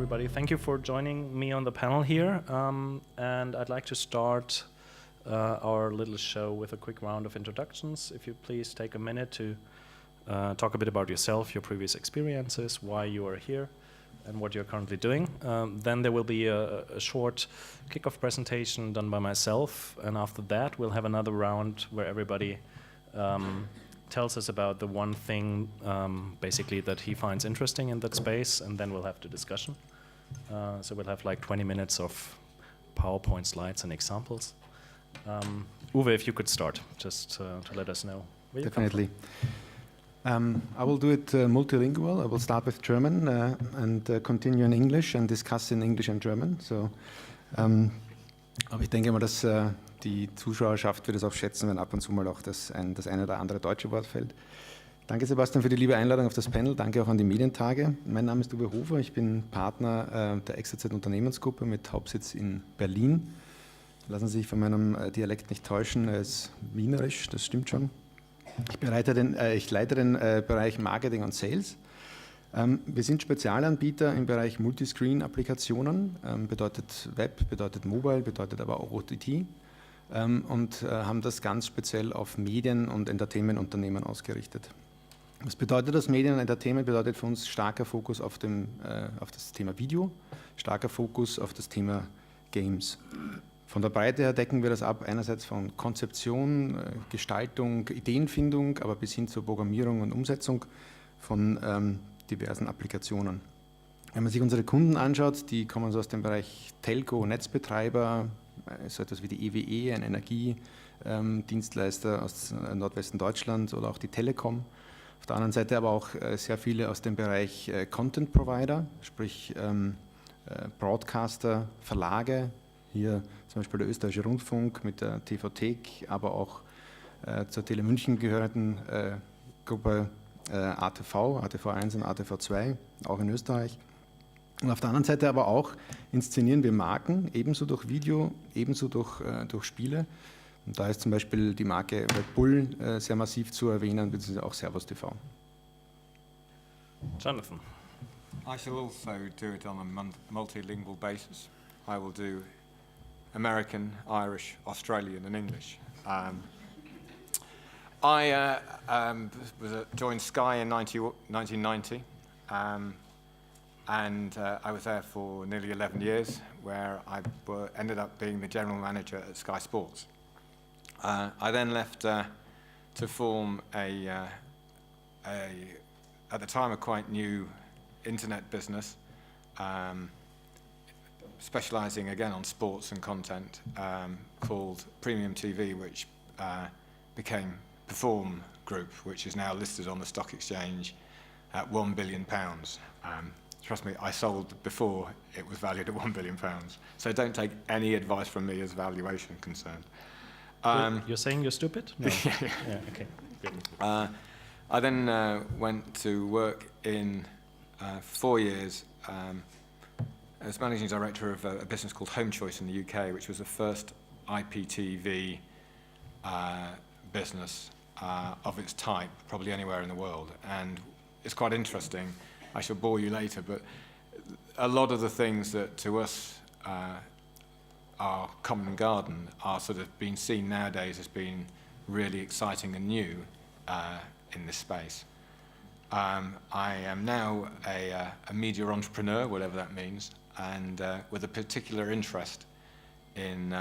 everybody. Thank you for joining me on the panel here. And I'd like to start our little show with a quick round of introductions. If you please take a minute to talk a bit about yourself, your previous experiences, why you are here, and what you're currently doing. Then there will be a short kickoff presentation done by myself, and after that we'll have another round where everybody tells us about the one thing basically that he finds interesting in that space, and then we'll have the discussion. So we'll have like 20 minutes of PowerPoint slides and examples. Uwe, if you could start, just to let us know where you come from. Definitely. I will do it multilingual. I will start with German and continue in English and discuss in English and German. So, aber ich denke mal, dass die Zuschauerschaft wird es auch schätzen, wenn ab und zu mal auch das eine oder andere deutsche Wort fällt. Danke, Sebastian, für die liebe Einladung auf das Panel. Danke auch an die Medientage. Mein Name ist Uwe Hofer. Ich bin Partner der XYZ Unternehmensgruppe mit Hauptsitz in Berlin. Lassen Sie sich von meinem Dialekt nicht täuschen. Er ist wienerisch, das stimmt schon. Ich leite den Bereich Marketing und Sales. Wir sind Spezialanbieter im Bereich Multiscreen-Applikationen, bedeutet Web, bedeutet Mobile, bedeutet aber auch OTT und haben das ganz speziell auf Medien- und Entertainment-Unternehmen ausgerichtet. Was bedeutet das? Medien und Entertainment bedeutet für uns starker Fokus auf das Thema Video, starker Fokus auf das Thema Games. Von der Breite her decken wir das ab, einerseits von Konzeption, Gestaltung, Ideenfindung, aber bis hin zur Programmierung und Umsetzung von diversen Applikationen. Wenn man sich unsere Kunden anschaut, die kommen so aus dem Bereich Telco, Netzbetreiber, so etwas wie die EWE, ein Energiedienstleister aus Nordwesten Deutschland oder auch die Telekom. Auf der anderen Seite aber auch sehr viele aus dem Bereich Content Provider, sprich Broadcaster, Verlage, hier zum Beispiel der Österreichische Rundfunk mit der TV-Thek, aber auch zur Tele München gehörenden Gruppe ATV, ATV1 und ATV2, auch in Österreich. Und auf der anderen Seite aber auch inszenieren wir Marken, ebenso durch Video, ebenso durch Spiele. Und da ist zum Beispiel die Marke Red Bull sehr massiv zu erwähnen, beziehungsweise auch Servus TV. Jonathan. I shall also do it on a multilingual basis. I will do American, Irish, Australian and English. I joined Sky in 1990 and I was there for nearly 11 years where I ended up being the general manager at Sky Sports. I then left to form at the time a quite new internet business, specialising again on sports and content, called Premium TV, which became Perform Group, which is now listed on the stock exchange at £1 billion. Trust me, I sold before it was valued at £1 billion. So don't take any advice from me as valuation concerned. You're saying you're stupid? No. Yeah, okay. Good. I then went to work in 4 years as managing director of a business called Home Choice in the UK, which was the first HbbTV business of its type, probably anywhere in the world. And it's quite interesting. I shall bore you later, but a lot of the things that to us are common and garden are sort of being seen nowadays as being really exciting and new in this space. I am now a media entrepreneur, whatever that means, and with a particular interest in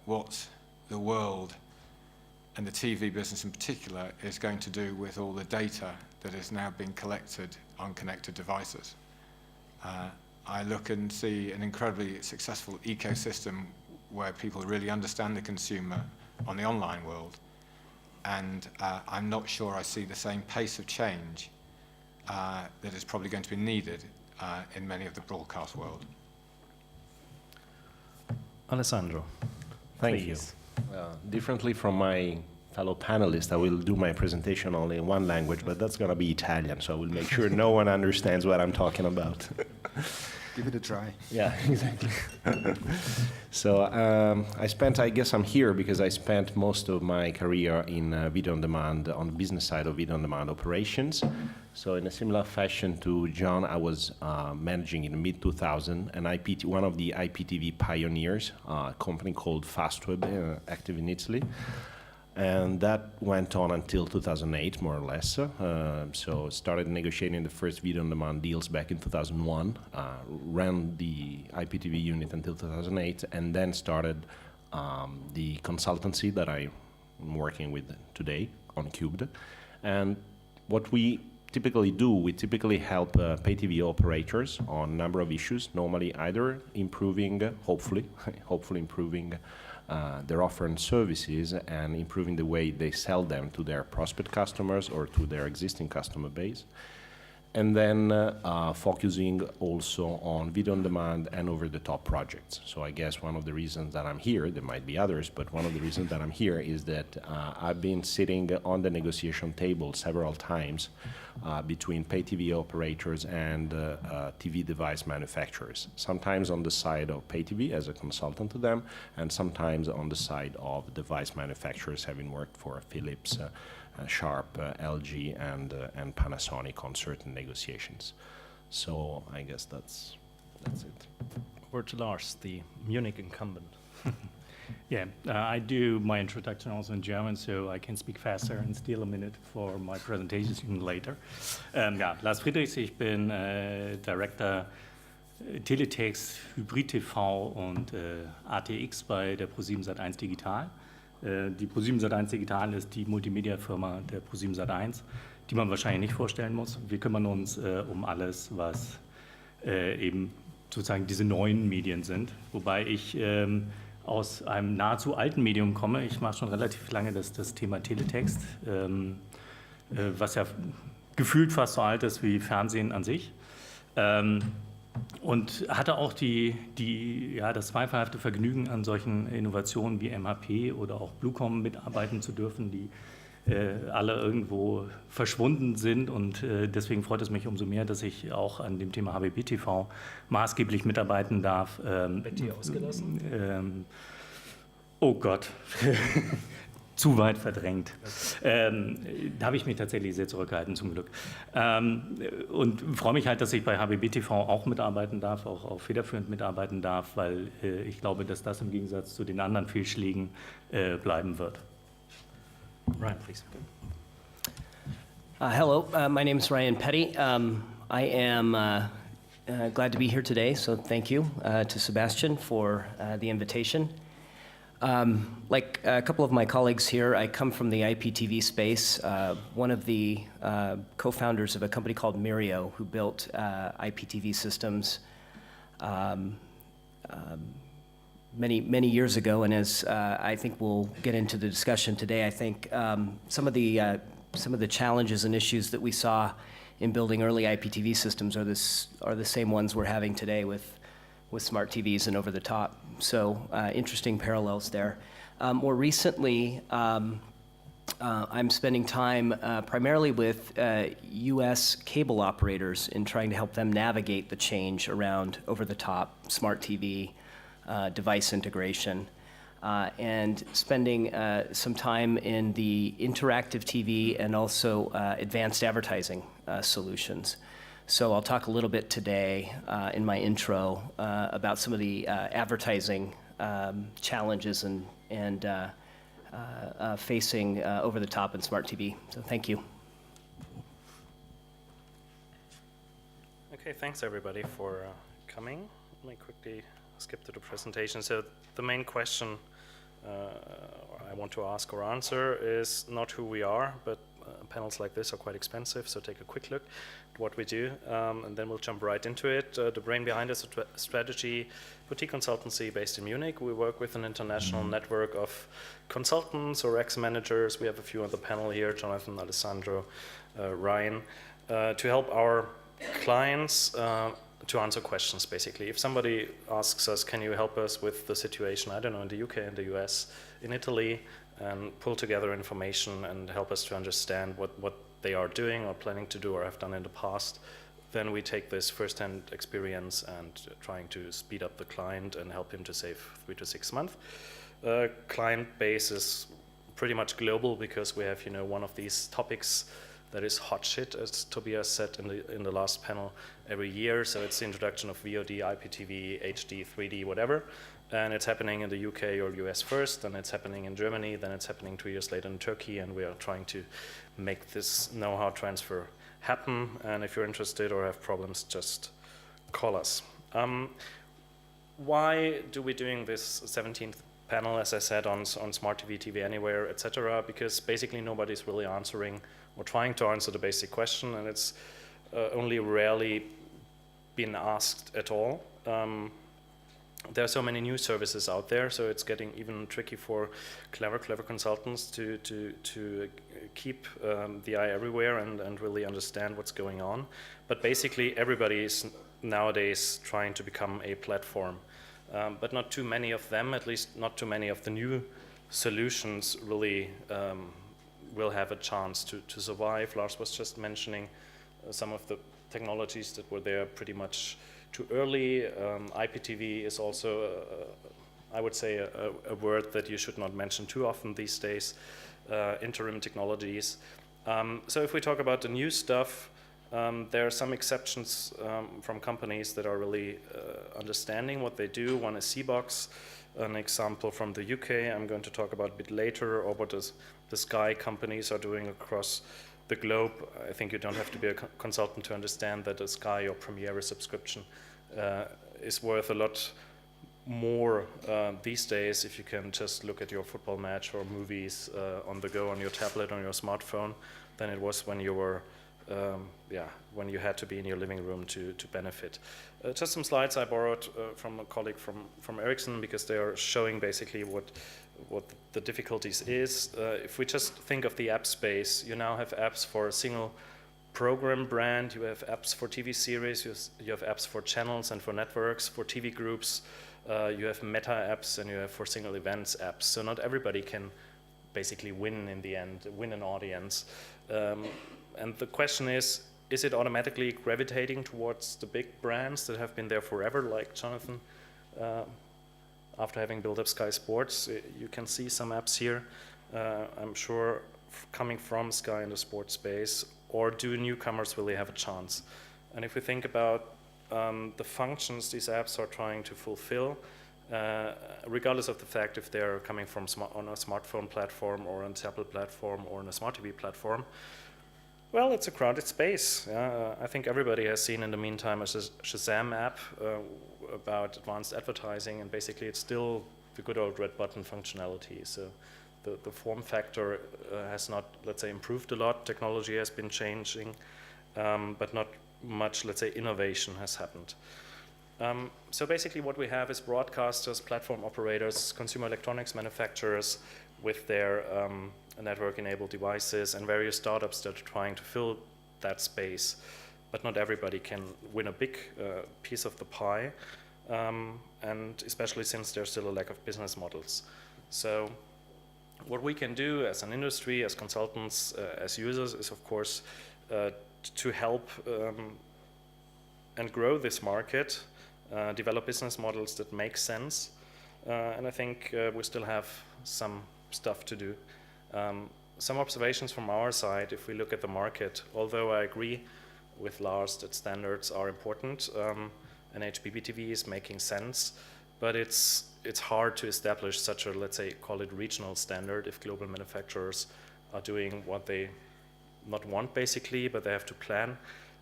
what the world and the TV business in particular is going to do with all the data that is now being collected on connected devices. I look and see an incredibly successful ecosystem where people really understand the consumer on the online world, and I'm not sure I see the same pace of change that is probably going to be needed in many of the broadcast world. Alessandro, Thank you. Differently from my fellow panelists, I will do my presentation only in one language, but that's going to be Italian, so I will make sure no one understands what I'm talking about. Give it a try. Yeah, exactly. So I guess I'm here because I spent most of my career in video on demand, on the business side of video on demand operations. So in a similar fashion to John, I was managing in the mid-2000 one of the IPTV pioneers, a company called Fastweb, active in Italy. And that went on until 2008, more or less. So started negotiating the first video-on-demand deals back in 2001, ran the IPTV unit until 2008, and then started the consultancy that I'm working with today on Cubed. And what we typically do, we typically help pay TV operators on a number of issues, normally either improving, hopefully improving their offer and services and improving the way they sell them to their prospect customers or to their existing customer base. And then focusing also on video on demand and over-the-top projects. So I guess one of the reasons that I'm here, there might be others, but one of the reasons that I'm here is that I've been sitting on the negotiation table several times between pay TV operators and TV device manufacturers. Sometimes on the side of pay TV as a consultant to them, and sometimes on the side of device manufacturers, having worked for Philips, Sharp, LG, and Panasonic on certain negotiations. So I guess that's it. Over to Lars, the Munich incumbent. Yeah, I do my introduction also in German, so I can speak faster and steal a minute for my presentation later. Ja, Lars Friedrichs, ich bin Director Teletext, HbbTV und ATX bei der ProSieben Sat.1 Digital. Die ProSieben Sat.1 Digital ist die Multimedia-Firma der ProSieben Sat.1, die man wahrscheinlich nicht vorstellen muss. Wir kümmern uns um alles, was eben sozusagen diese neuen Medien sind, wobei ich aus einem nahezu alten Medium komme. Ich mache schon relativ lange das Thema Teletext, was ja gefühlt fast so alt ist wie Fernsehen an sich. Und hatte auch das zweifelhafte Vergnügen, an solchen Innovationen wie MHP oder auch Bluecom mitarbeiten zu dürfen, die alle irgendwo verschwunden sind. Und deswegen freut es mich umso mehr, dass ich auch an dem Thema HbbTV maßgeblich mitarbeiten darf. Betty ausgelassen? Oh Gott. Zu weit verdrängt. Da habe ich mich tatsächlich sehr zurückgehalten, zum Glück. Und freue mich halt, dass ich bei HbbTV auch mitarbeiten darf, auch federführend mitarbeiten darf, weil ich glaube, dass das im Gegensatz zu den anderen Fehlschlägen bleiben wird. Ryan, please. Hello, my name is Ryan Petty. I am glad to be here today, so thank you to Sebastian for the invitation. Like a couple of my colleagues here, I come from the IPTV space, one of the co-founders of a company called Mirio, who built IPTV systems many years ago. And as I think we'll get into the discussion today, I think some of the challenges and issues that we saw in building early IPTV systems are the same ones we're having today with smart TVs and over the top. So interesting parallels there. More recently, I'm spending time primarily with US cable operators in trying to help them navigate the change around over-the-top smart TV device integration, and spending some time in the interactive TV and also advanced advertising solutions. So I'll talk a little bit today in my intro about some of the advertising challenges and facing over the top and smart TV. So thank you. Okay, thanks everybody for coming. Let me quickly skip to the presentation. So the main question I want to ask or answer is not who we are, but panels like this are quite expensive, so take a quick look at what we do, and then we'll jump right into it. The brain behind is a strategy boutique consultancy based in Munich. We work with an international network of consultants or ex-managers. We have a few on the panel here, Jonathan, Alessandro, Ryan, to help our clients to answer questions, basically. If somebody asks us, can you help us with the situation, I don't know, in the UK, in the US, in Italy, and pull together information and help us to understand what they are doing or planning to do or have done in the past, then we take this first-hand experience and trying to speed up the client and help him to save 3 to 6 months. Client base is pretty much global because we have, one of these topics that is hot shit, as Tobias said in the last panel, every year. So it's the introduction of VOD, IPTV, HD, 3D, whatever. And it's happening in the UK or US first, then it's happening in Germany, then it's happening 2 years later in Turkey, and we are trying to make this know-how transfer happen. And if you're interested or have problems, just call us. Why do we doing this 17th panel, as I said, on SmartTV, TV Anywhere, etc.? Because basically nobody's really answering or trying to answer the basic question, and it's only rarely been asked at all. There are so many new services out there, so it's getting even tricky for clever consultants to keep the eye everywhere and really understand what's going on. But basically, everybody is nowadays trying to become a platform. But not too many of them, at least not too many of the new solutions really will have a chance to survive. Lars was just mentioning some of the technologies that were there pretty much too early. IPTV is also, I would say, a word that you should not mention too often these days. Interim technologies. So if we talk about the new stuff, there are some exceptions from companies that are really understanding what they do. One is Cbox, an example from the UK I'm going to talk about a bit later, or what the Sky companies are doing across the globe. I think you don't have to be a consultant to understand that a Sky or Premiere subscription is worth a lot more these days if you can just look at your football match or movies on the go on your tablet, on your smartphone, than it was when you were when you had to be in your living room to benefit. Just some slides I borrowed from a colleague from Ericsson, because they are showing basically what the difficulties is. If we just think of the app space, you now have apps for a single program brand, you have apps for TV series, you have apps for channels and for networks, for TV groups, you have meta apps, and you have for single events apps. So not everybody can basically win in the end, win an audience. And the question is it automatically gravitating towards the big brands that have been there forever, like Jonathan, after having built up Sky Sports? You can see some apps here, I'm sure, coming from Sky in the sports space. Or do newcomers really have a chance? And if we think about the functions these apps are trying to fulfill, regardless of the fact if they're coming from on a smartphone platform or on a tablet platform or on a smart TV platform, well, it's a crowded space. I think everybody has seen in the meantime a Shazam app about advanced advertising, and basically it's still the good old red button functionality. So the form factor has not, let's say, improved a lot. Technology has been changing, but not much, let's say, innovation has happened. So basically what we have is broadcasters, platform operators, consumer electronics manufacturers with their network-enabled devices, and various startups that are trying to fill that space. But not everybody can win a big piece of the pie, and especially since there's still a lack of business models. So what we can do as an industry, as consultants, as users, is of course to help and grow this market, develop business models that make sense, and I think we still have some stuff to do. Some observations from our side, if we look at the market, although I agree with Lars that standards are important, and HbbTV is making sense, but it's hard to establish such a, let's say, call it regional standard if global manufacturers are doing what they not want basically, but they have to plan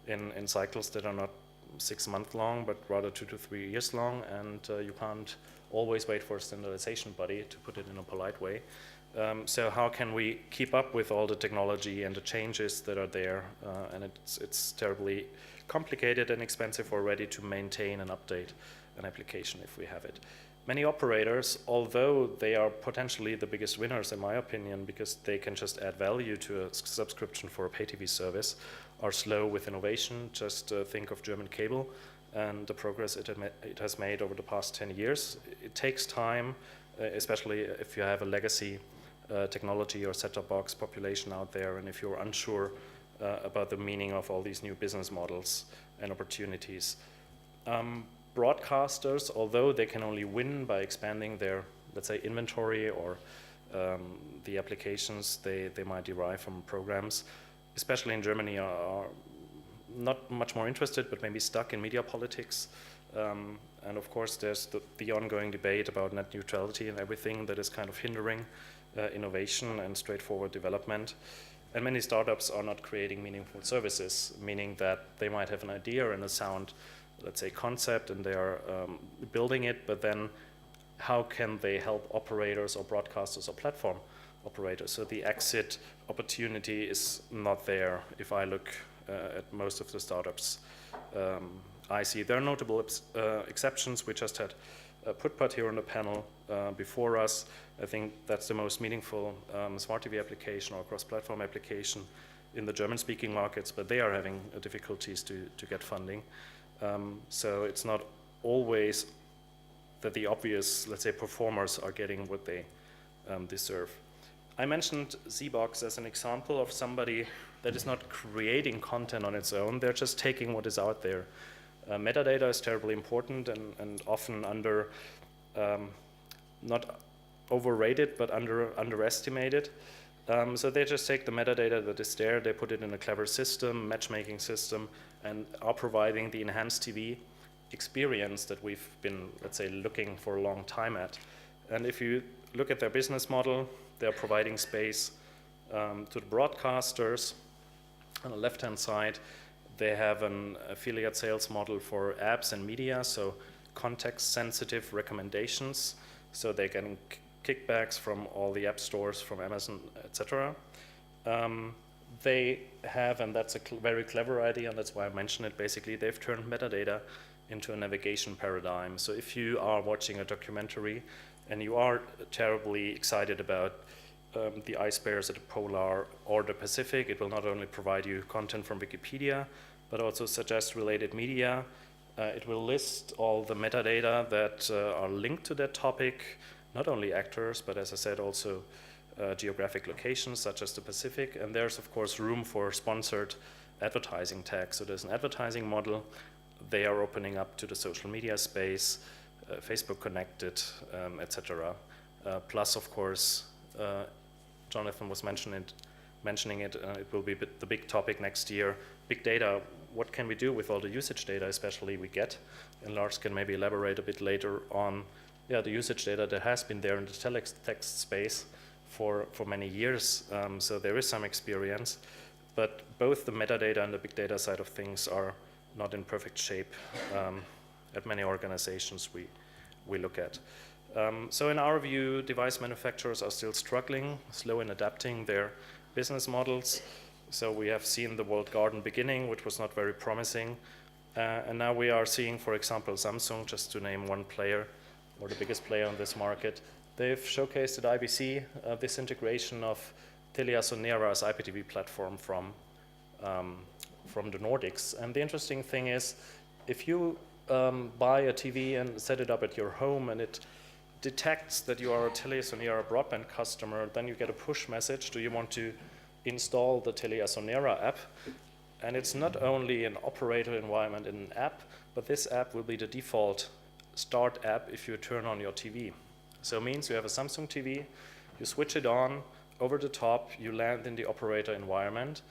in cycles that are not 6 months long, but rather 2 to 3 years long, and you can't always wait for a standardization body, to put it in a polite way. So how can we keep up with all the technology and the changes that are there? And it's terribly complicated and expensive already to maintain and update an application if we have it. Many operators, although they are potentially the biggest winners in my opinion, because they can just add value to a subscription for a pay TV service, are slow with innovation. Just think of German cable and the progress it has made over the past 10 years. It takes time, especially if you have a legacy technology or set-top box population out there, and if you're unsure about the meaning of all these new business models and opportunities. Broadcasters, although they can only win by expanding their, let's say, inventory or the applications they might derive from programs, especially in Germany, are not much more interested, but maybe stuck in media politics. And of course, there's the ongoing debate about net neutrality and everything that is kind of hindering innovation and straightforward development. And many startups are not creating meaningful services, meaning that they might have an idea and a sound, let's say, concept, and they are building it, but then how can they help operators or broadcasters or platform operators? So the exit opportunity is not there if I look at most of the startups I see. There are notable exceptions. We just had Putpat here on the panel before us. I think that's the most meaningful SmartTV application or cross-platform application in the German-speaking markets, but they are having difficulties to get funding. So it's not always that the obvious, let's say, performers are getting what they deserve. I mentioned ZBox as an example of somebody that is not creating content on its own. They're just taking what is out there. Metadata is terribly important and often not overrated, but underestimated. So they just take the metadata that is there, they put it in a clever system, matchmaking system, and are providing the enhanced TV experience that we've been, let's say, looking for a long time at. And if you look at their business model, they're providing space to the broadcasters. On the left-hand side, they have an affiliate sales model for apps and media, so context-sensitive recommendations, so they can kickbacks from all the app stores, from Amazon, etc. They have, and that's a very clever idea, and that's why I mentioned it, basically they've turned metadata into a navigation paradigm. So if you are watching a documentary and you are terribly excited about the ice bears at the polar or the Pacific, it will not only provide you content from Wikipedia, but also suggest related media. It will list all the metadata that are linked to that topic, not only actors, but as I said, also geographic locations such as the Pacific. And there's, of course, room for sponsored advertising tags. So there's an advertising model. They are opening up to the social media space, Facebook connected, etc. Plus, of course, Jonathan was mentioning it, it will be the big topic next year. Big data, what can we do with all the usage data, especially we get? And Lars can maybe elaborate a bit later on the usage data that has been there in the teletext space for many years. So there is some experience, but both the metadata and the big data side of things are not in perfect shape at many organizations we look at. So in our view, device manufacturers are still struggling, slow in adapting their business models. So we have seen the walled garden beginning, which was not very promising. And now we are seeing, for example, Samsung, just to name one player, or the biggest player on this market. They've showcased at IBC this integration of TeliaSonera's IPTV platform from the Nordics. And the interesting thing is, if you buy a TV and set it up at your home and it detects that you are a TeliaSonera broadband customer, then you get a push message, do you want to install the TeliaSonera app? And it's not only an operator environment in an app, but this app will be the default start app if you turn on your TV. So it means you have a Samsung TV, you switch it on, over the top, you land in the operator environment,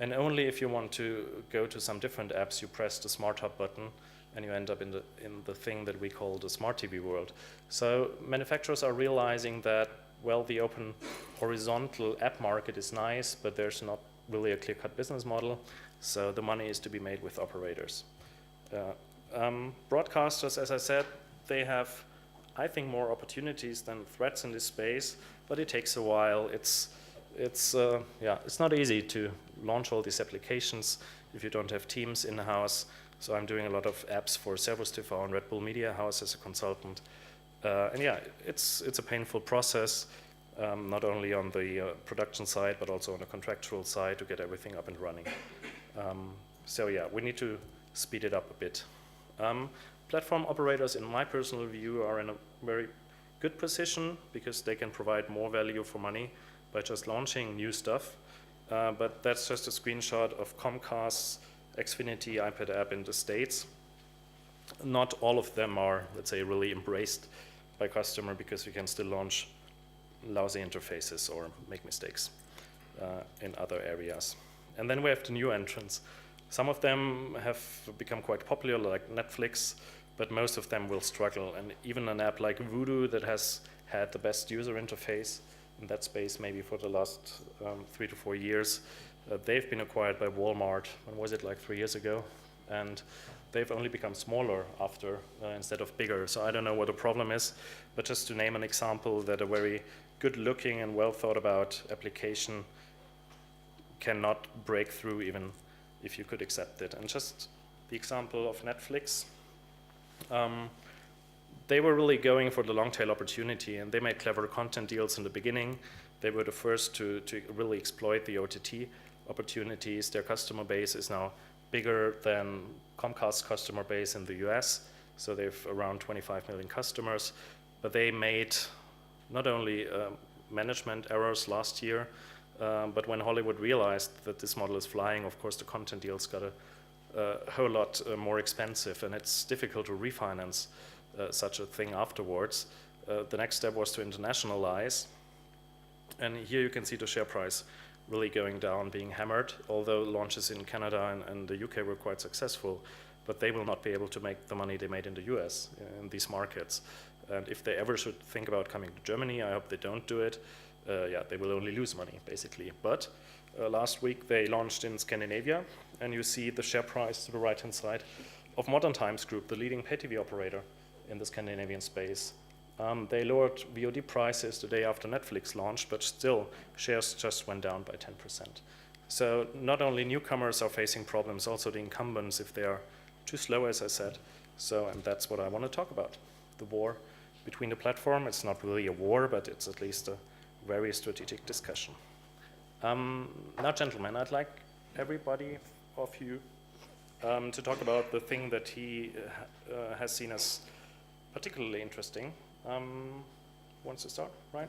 and only if you want to go to some different apps, you press the Smart Hub button, and you end up in the thing that we call the Smart TV world. So manufacturers are realizing that, well, the open horizontal app market is nice, but there's not really a clear-cut business model, so the money is to be made with operators. Broadcasters, as I said, they have, I think, more opportunities than threats in this space, but it takes a while. It's not easy to launch all these applications if you don't have teams in-house. So I'm doing a lot of apps for ServusTV and Red Bull Media House as a consultant. And yeah, it's a painful process, not only on the production side, but also on the contractual side to get everything up and running. So yeah, we need to speed it up a bit. Platform operators, in my personal view, are in a very good position because they can provide more value for money by just launching new stuff. but that's just a screenshot of Comcast's Xfinity iPad app in the States. Not all of them are, let's say, really embraced by customer because you can still launch lousy interfaces or make mistakes in other areas. And then we have the new entrants. Some of them have become quite popular, like Netflix, but most of them will struggle. And even an app like Voodoo that has had the best user interface in that space maybe for the last 3 to 4 years, they've been acquired by Walmart. When was it, like 3 years ago? And they've only become smaller after instead of bigger. So I don't know what the problem is, but just to name an example that a very good looking and well thought about application cannot break through even if you could accept it. And just the example of Netflix, they were really going for the long tail opportunity, and they made clever content deals in the beginning. They were the first to really exploit the OTT opportunities. Their customer base is now bigger than Comcast's customer base in the US, so they have around 25 million customers. But they made not only management errors last year, but when Hollywood realized that this model is flying, of course the content deals got a whole lot more expensive, and it's difficult to refinance such a thing afterwards. The next step was to internationalize, and here you can see the share price really going down, being hammered, although launches in Canada and the UK were quite successful, but they will not be able to make the money they made in the US in these markets. And if they ever should think about coming to Germany, I hope they don't do it. Yeah, they will only lose money, basically. But last week they launched in Scandinavia, and you see the share price to the right-hand side of Modern Times Group, the leading pay TV operator in the Scandinavian space. They lowered VOD prices the day after Netflix launched, but still shares just went down by 10%. So not only newcomers are facing problems, also the incumbents if they are too slow, as I said. So, and that's what I want to talk about, the war between the platform. It's not really a war, but it's at least a very strategic discussion. Now, gentlemen, I'd like everybody of you to talk about the thing that he has seen as particularly interesting. Wants to start, right?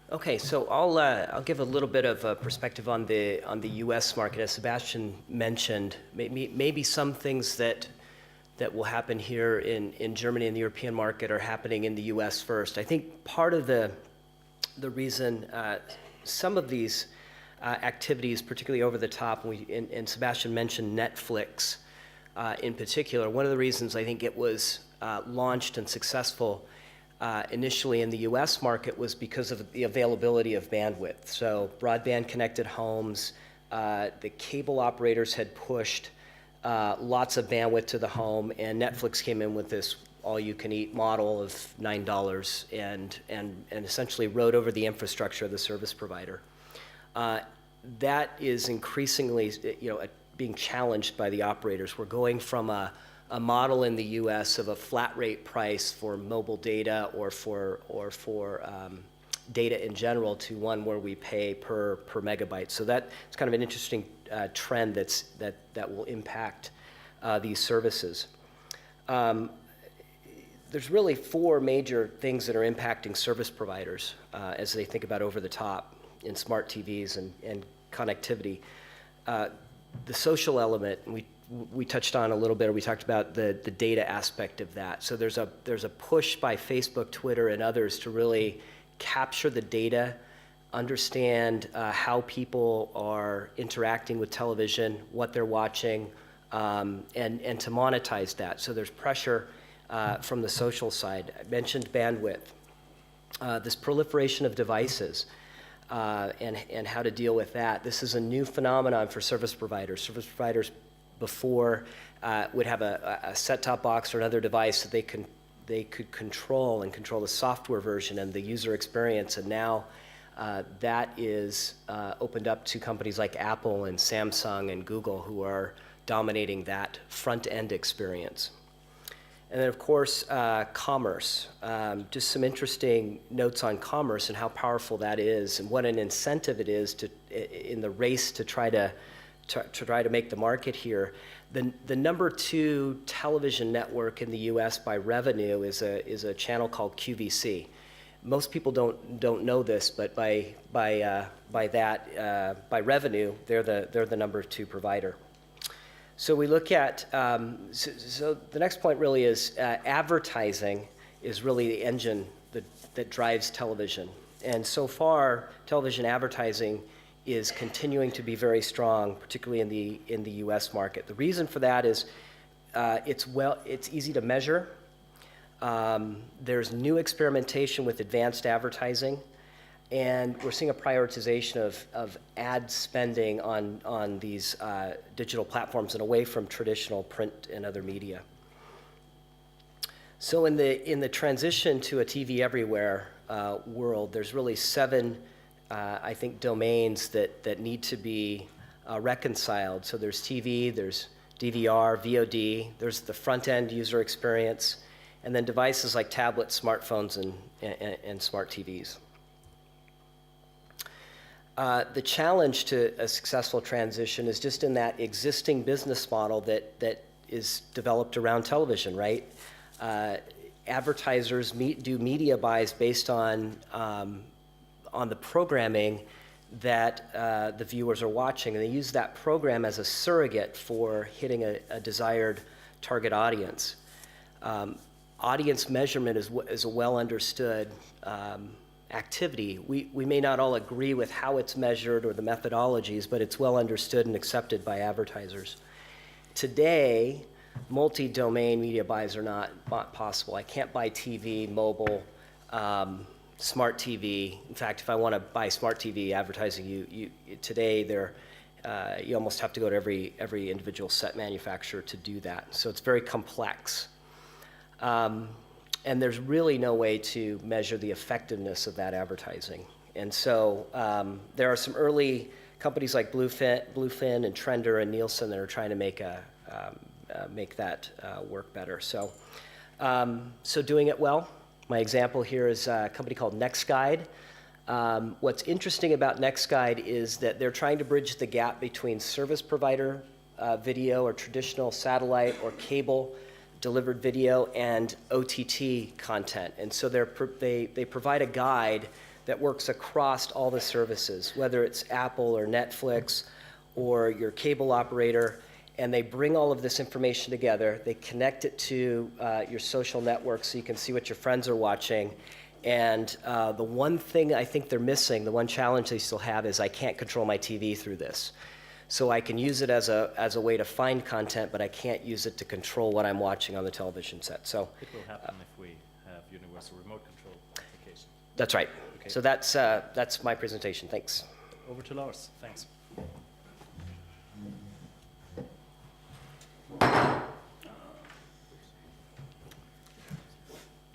Okay, so I'll give a little bit of a perspective on the U.S. market. As Sebastian mentioned, maybe some things that will happen here in Germany and the European market are happening in the U.S. first. I think part of the reason some of these activities, particularly over the top, and Sebastian mentioned Netflix in particular. One of the reasons I think it was launched and successful initially in the US market was because of the availability of bandwidth. So broadband connected homes, the cable operators had pushed lots of bandwidth to the home, and Netflix came in with this all-you-can-eat model of $9 and essentially rode over the infrastructure of the service provider. That is increasingly, being challenged by the operators. We're going from a model in the U.S. of a flat rate price for mobile data or for data in general to one where we pay per megabyte. So that's kind of an interesting trend that will impact these services. There's really 4 major things that are impacting service providers as they think about over the top in smart TVs and connectivity. The social element, we touched on a little bit, or we talked about the data aspect of that. So there's a push by Facebook, Twitter, and others to really capture the data, understand how people are interacting with television, what they're watching, and to monetize that. So there's pressure from the social side. I mentioned bandwidth, this proliferation of devices, and how to deal with that. This is a new phenomenon for service providers. Service providers before would have a set-top box or another device that they could control the software version and the user experience, and now that is opened up to companies like Apple and Samsung and Google, who are dominating that front-end experience. And then, of course, commerce. Just some interesting notes on commerce and how powerful that is, and what an incentive it is in the race to try to make the market here. The number 2 television network in the U.S. by revenue is a channel called QVC. Most people don't know this, but by revenue, they're the number 2 provider. So we look at, so the next point really is advertising is really the engine that drives television. And so far, television advertising is continuing to be very strong, particularly in the US market. The reason for that is it's easy to measure. There's new experimentation with advanced advertising. And we're seeing a prioritization of ad spending on these digital platforms and away from traditional print and other media. So in the transition to a TV everywhere world, there's really 7, I think, domains that need to be reconciled. So there's TV, there's DVR, VOD, there's the front-end user experience, and then devices like tablets, smartphones, and smart TVs. The challenge to a successful transition is just in that existing business model that is developed around television, right? Advertisers do media buys based on the programming that the viewers are watching, and they use that program as a surrogate for hitting a desired target audience. Audience measurement is a well understood activity. We may not all agree with how it's measured or the methodologies, but it's well understood and accepted by advertisers. Today, multi-domain media buys are not possible. I can't buy TV, mobile, smart TV. In fact, if I want to buy smart TV advertising, today you almost have to go to every individual set manufacturer to do that. So it's very complex. And there's really no way to measure the effectiveness of that advertising. And so there are some early companies like Bluefin and Trender and Nielsen that are trying to make that work better. So doing it well. My example here is a company called NextGuide. What's interesting about NextGuide is that they're trying to bridge the gap between service provider video or traditional satellite or cable delivered video and OTT content. And so they provide a guide that works across all the services, whether it's Apple or Netflix or your cable operator, and they bring all of this information together. They connect it to your social networks so you can see what your friends are watching. And the one thing I think they're missing, the one challenge they still have, is I can't control my TV through this. So I can use it as a way to find content, but I can't use it to control what I'm watching on the television set. So it will happen if we have universal remote control application. That's right. Okay. So that's my presentation. Thanks. Over to Lars. Thanks.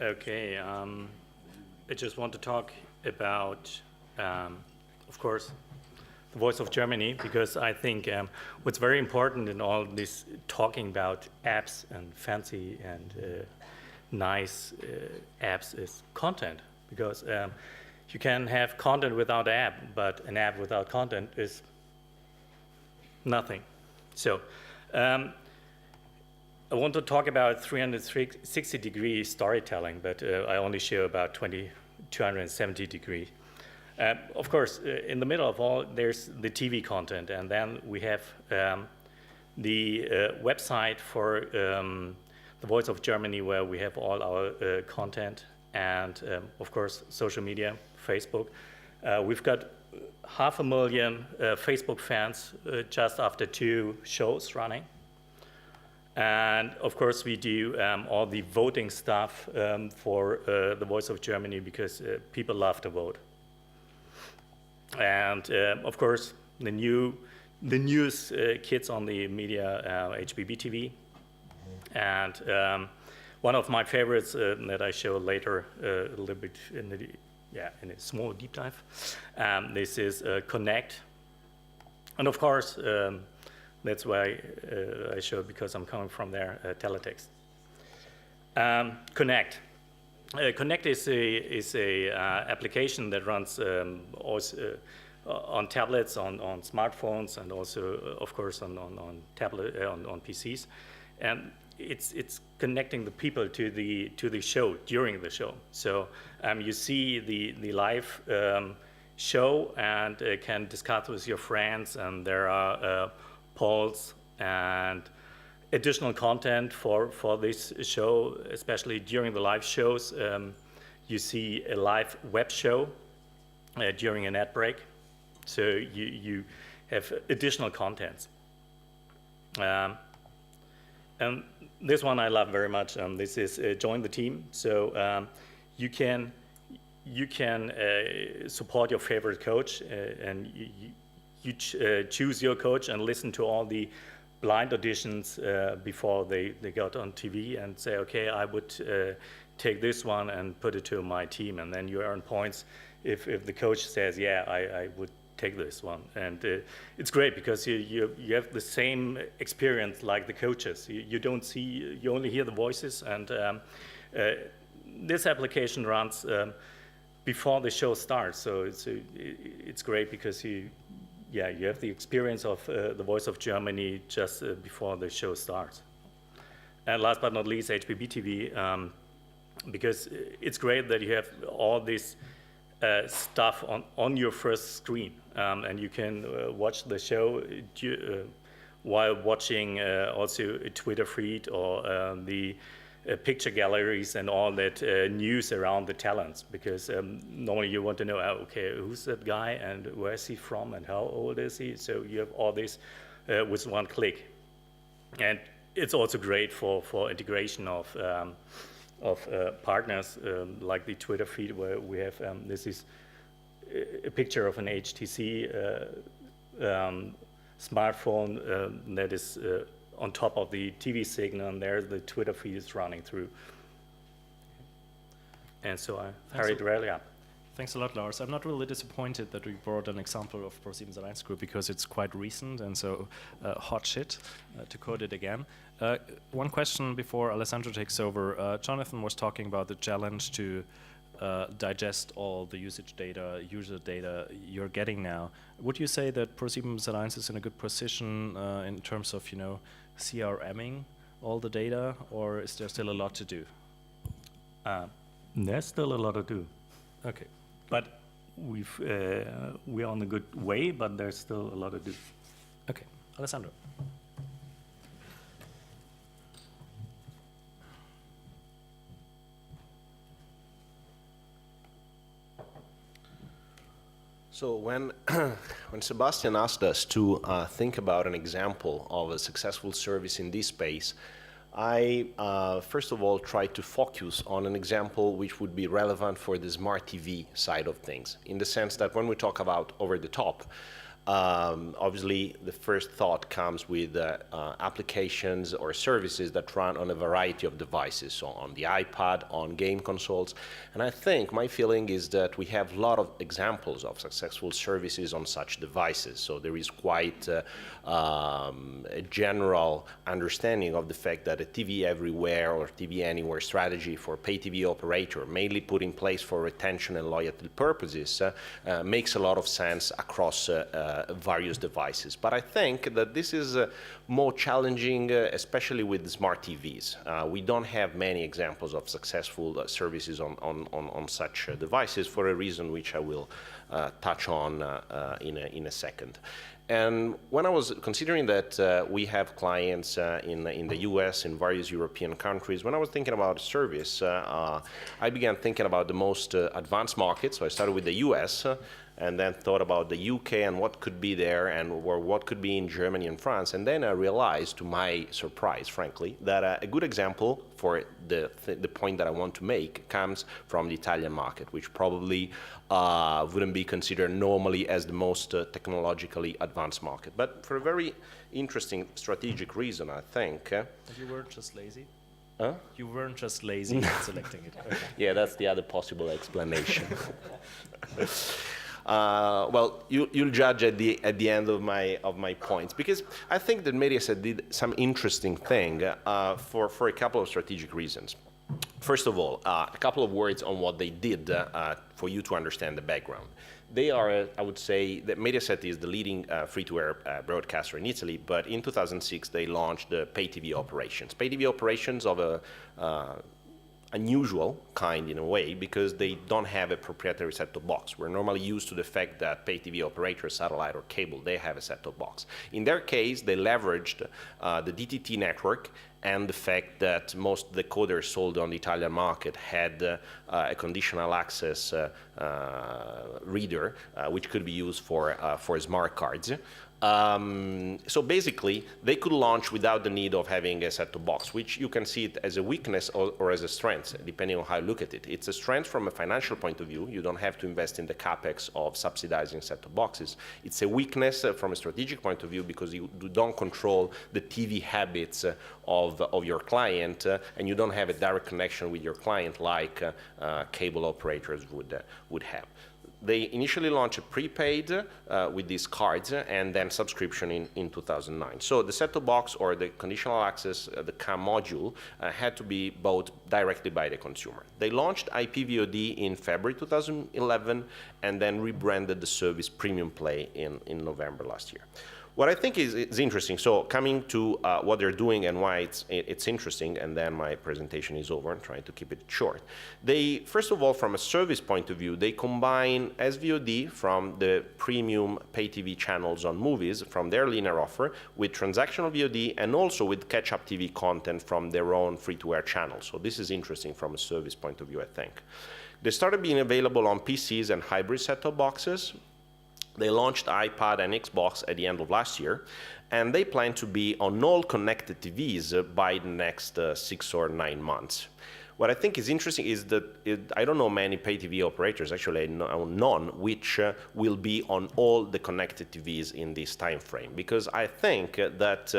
Okay. I just want to talk about, of course, the voice of Germany, because I think what's very important in all this talking about apps and fancy and nice apps is content, because you can have content without an app, but an app without content is nothing. So I want to talk about 360-degree storytelling, but I only show about 270 degrees. Of course, in the middle of all, there's the TV content, and then we have the website for the Voice of Germany, where we have all our content, and of course, social media, Facebook. We've got 500,000 Facebook fans just after 2 shows running. And of course, we do all the voting stuff for the Voice of Germany, because people love to vote. And of course, the newest kids on the media, HbbTV. And one of my favorites that I show later a little bit in a small deep dive. This is Connect. And of course, that's why I show it, because I'm coming from there, teletext. Connect. Connect is a application that runs also on tablets, on smartphones, and also, of course, on PCs. And it's connecting the people to the show during the show. So you see the live show and can discuss with your friends, and there are polls and additional content for this show, especially during the live shows. You see a live web show during an ad break, so you have additional contents. And this one I love very much. This is join the team. So you can support your favorite coach, and you choose your coach and listen to all the blind auditions before they got on TV, and say, okay, I would take this one and put it to my team, and then you earn points if the coach says, yeah, I would take this one. And it's great because you have the same experience like the coaches. You don't see, you only hear the voices, and this application runs before the show starts, so it's great because you have the experience of the Voice of Germany just before the show starts. And last but not least, HbbTV, because it's great that you have all this stuff on your first screen, and you can watch the show while watching also a Twitter feed or the picture galleries and all that news around the talents, because normally you want to know, okay, who's that guy and where is he from and how old is he? So you have all this with one click. And it's also great for integration of partners, like the Twitter feed, where we have, this is a picture of an HTC smartphone that is on top of the TV signal, and there the Twitter feed is running through. And so I hurried really up. Thanks a lot, Lars. I'm not really disappointed that we brought an example of ProSiebenSat.1 Group, because it's quite recent and so hot shit, to quote it again. One question before Alessandro takes over. Jonathan was talking about the challenge to digest all the usage data, user data you're getting now. Would you say that ProSiebenSat.1 is in a good position in terms of, CRMing all the data, or is there still a lot to do? There's still a lot to do. Okay. But we're on a good way, but there's still a lot to do. Okay. Alessandro. So when Sebastian asked us to think about an example of a successful service in this space, I first of all tried to focus on an example which would be relevant for the SmartTV side of things, in the sense that when we talk about over the top, obviously the first thought comes with applications or services that run on a variety of devices, so on the iPad, on game consoles. And I think my feeling is that we have a lot of examples of successful services on such devices. So there is quite a general understanding of the fact that a TV everywhere or TV anywhere strategy for pay TV operator, mainly put in place for retention and loyalty purposes, makes a lot of sense across various devices. But I think that this is more challenging, especially with smart TVs. We don't have many examples of successful services on such devices, for a reason which I will touch on in a second. And when I was considering that we have clients in the US, in various European countries, when I was thinking about service, I began thinking about the most advanced markets. So I started with the US, and then thought about the UK and what could be there, and or what could be in Germany and France. And then I realized, to my surprise, frankly, that a good example for the point that I want to make comes from the Italian market, which probably wouldn't be considered normally as the most technologically advanced market. But for a very interesting strategic reason, I think. You weren't just lazy? Huh? You weren't just lazy in selecting it. Okay. Yeah, that's the other possible explanation. Well, you'll judge at the end of my points, because I think that Mediaset did some interesting thing for a couple of strategic reasons. First of all, a couple of words on what they did for you to understand the background. They are, I would say, that Mediaset is the leading free-to-air broadcaster in Italy, but in 2006 they launched the pay TV operations. Pay TV operations of a unusual kind in a way, because they don't have a proprietary set-top box. We're normally used to the fact that pay TV operators, satellite or cable, they have a set-top box. In their case, they leveraged the DTT network and the fact that most decoders sold on the Italian market had a conditional access reader, which could be used for smart cards. So basically, they could launch without the need of having a set-top box, which you can see it as a weakness or as a strength, depending on how you look at it. It's a strength from a financial point of view. You don't have to invest in the capex of subsidizing set-top boxes. It's a weakness from a strategic point of view because you don't control the TV habits of your client, and you don't have a direct connection with your client like cable operators would have. They initially launched a prepaid with these cards and then subscription in 2009. So the set-top box or the conditional access, the CAM module, had to be bought directly by the consumer. They launched IPVOD in February 2011 and then rebranded the service Premium Play in November last year. What I think is interesting, so coming to what they're doing and why it's interesting, and then my presentation is over, I'm trying to keep it short. They, first of all, from a service point of view, they combine SVOD from the premium pay TV channels on movies from their linear offer with transactional VOD and also with catch-up TV content from their own free-to-air channels. So this is interesting from a service point of view, I think. They started being available on PCs and hybrid set-top boxes. They launched iPad and Xbox at the end of last year, and they plan to be on all connected TVs by the next 6 or 9 months. What I think is interesting is that I don't know many pay TV operators, actually I know none, which will be on all the connected TVs in this time frame. Because I think that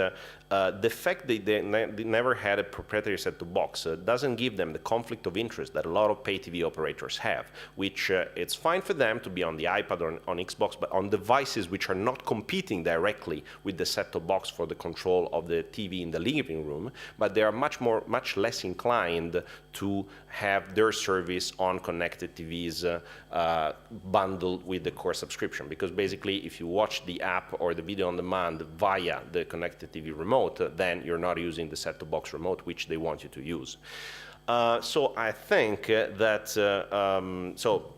the fact that they never had a proprietary set-top box doesn't give them the conflict of interest that a lot of pay TV operators have, which it's fine for them to be on the iPad or on Xbox, but on devices which are not competing directly with the set-top box for the control of the TV in the living room, but they are much less inclined to have their service on connected TVs bundled with the core subscription. Because basically, if you watch the app or the video on demand via the connected TV remote, then you're not using the set-top box remote, which they want you to use. So I think that, so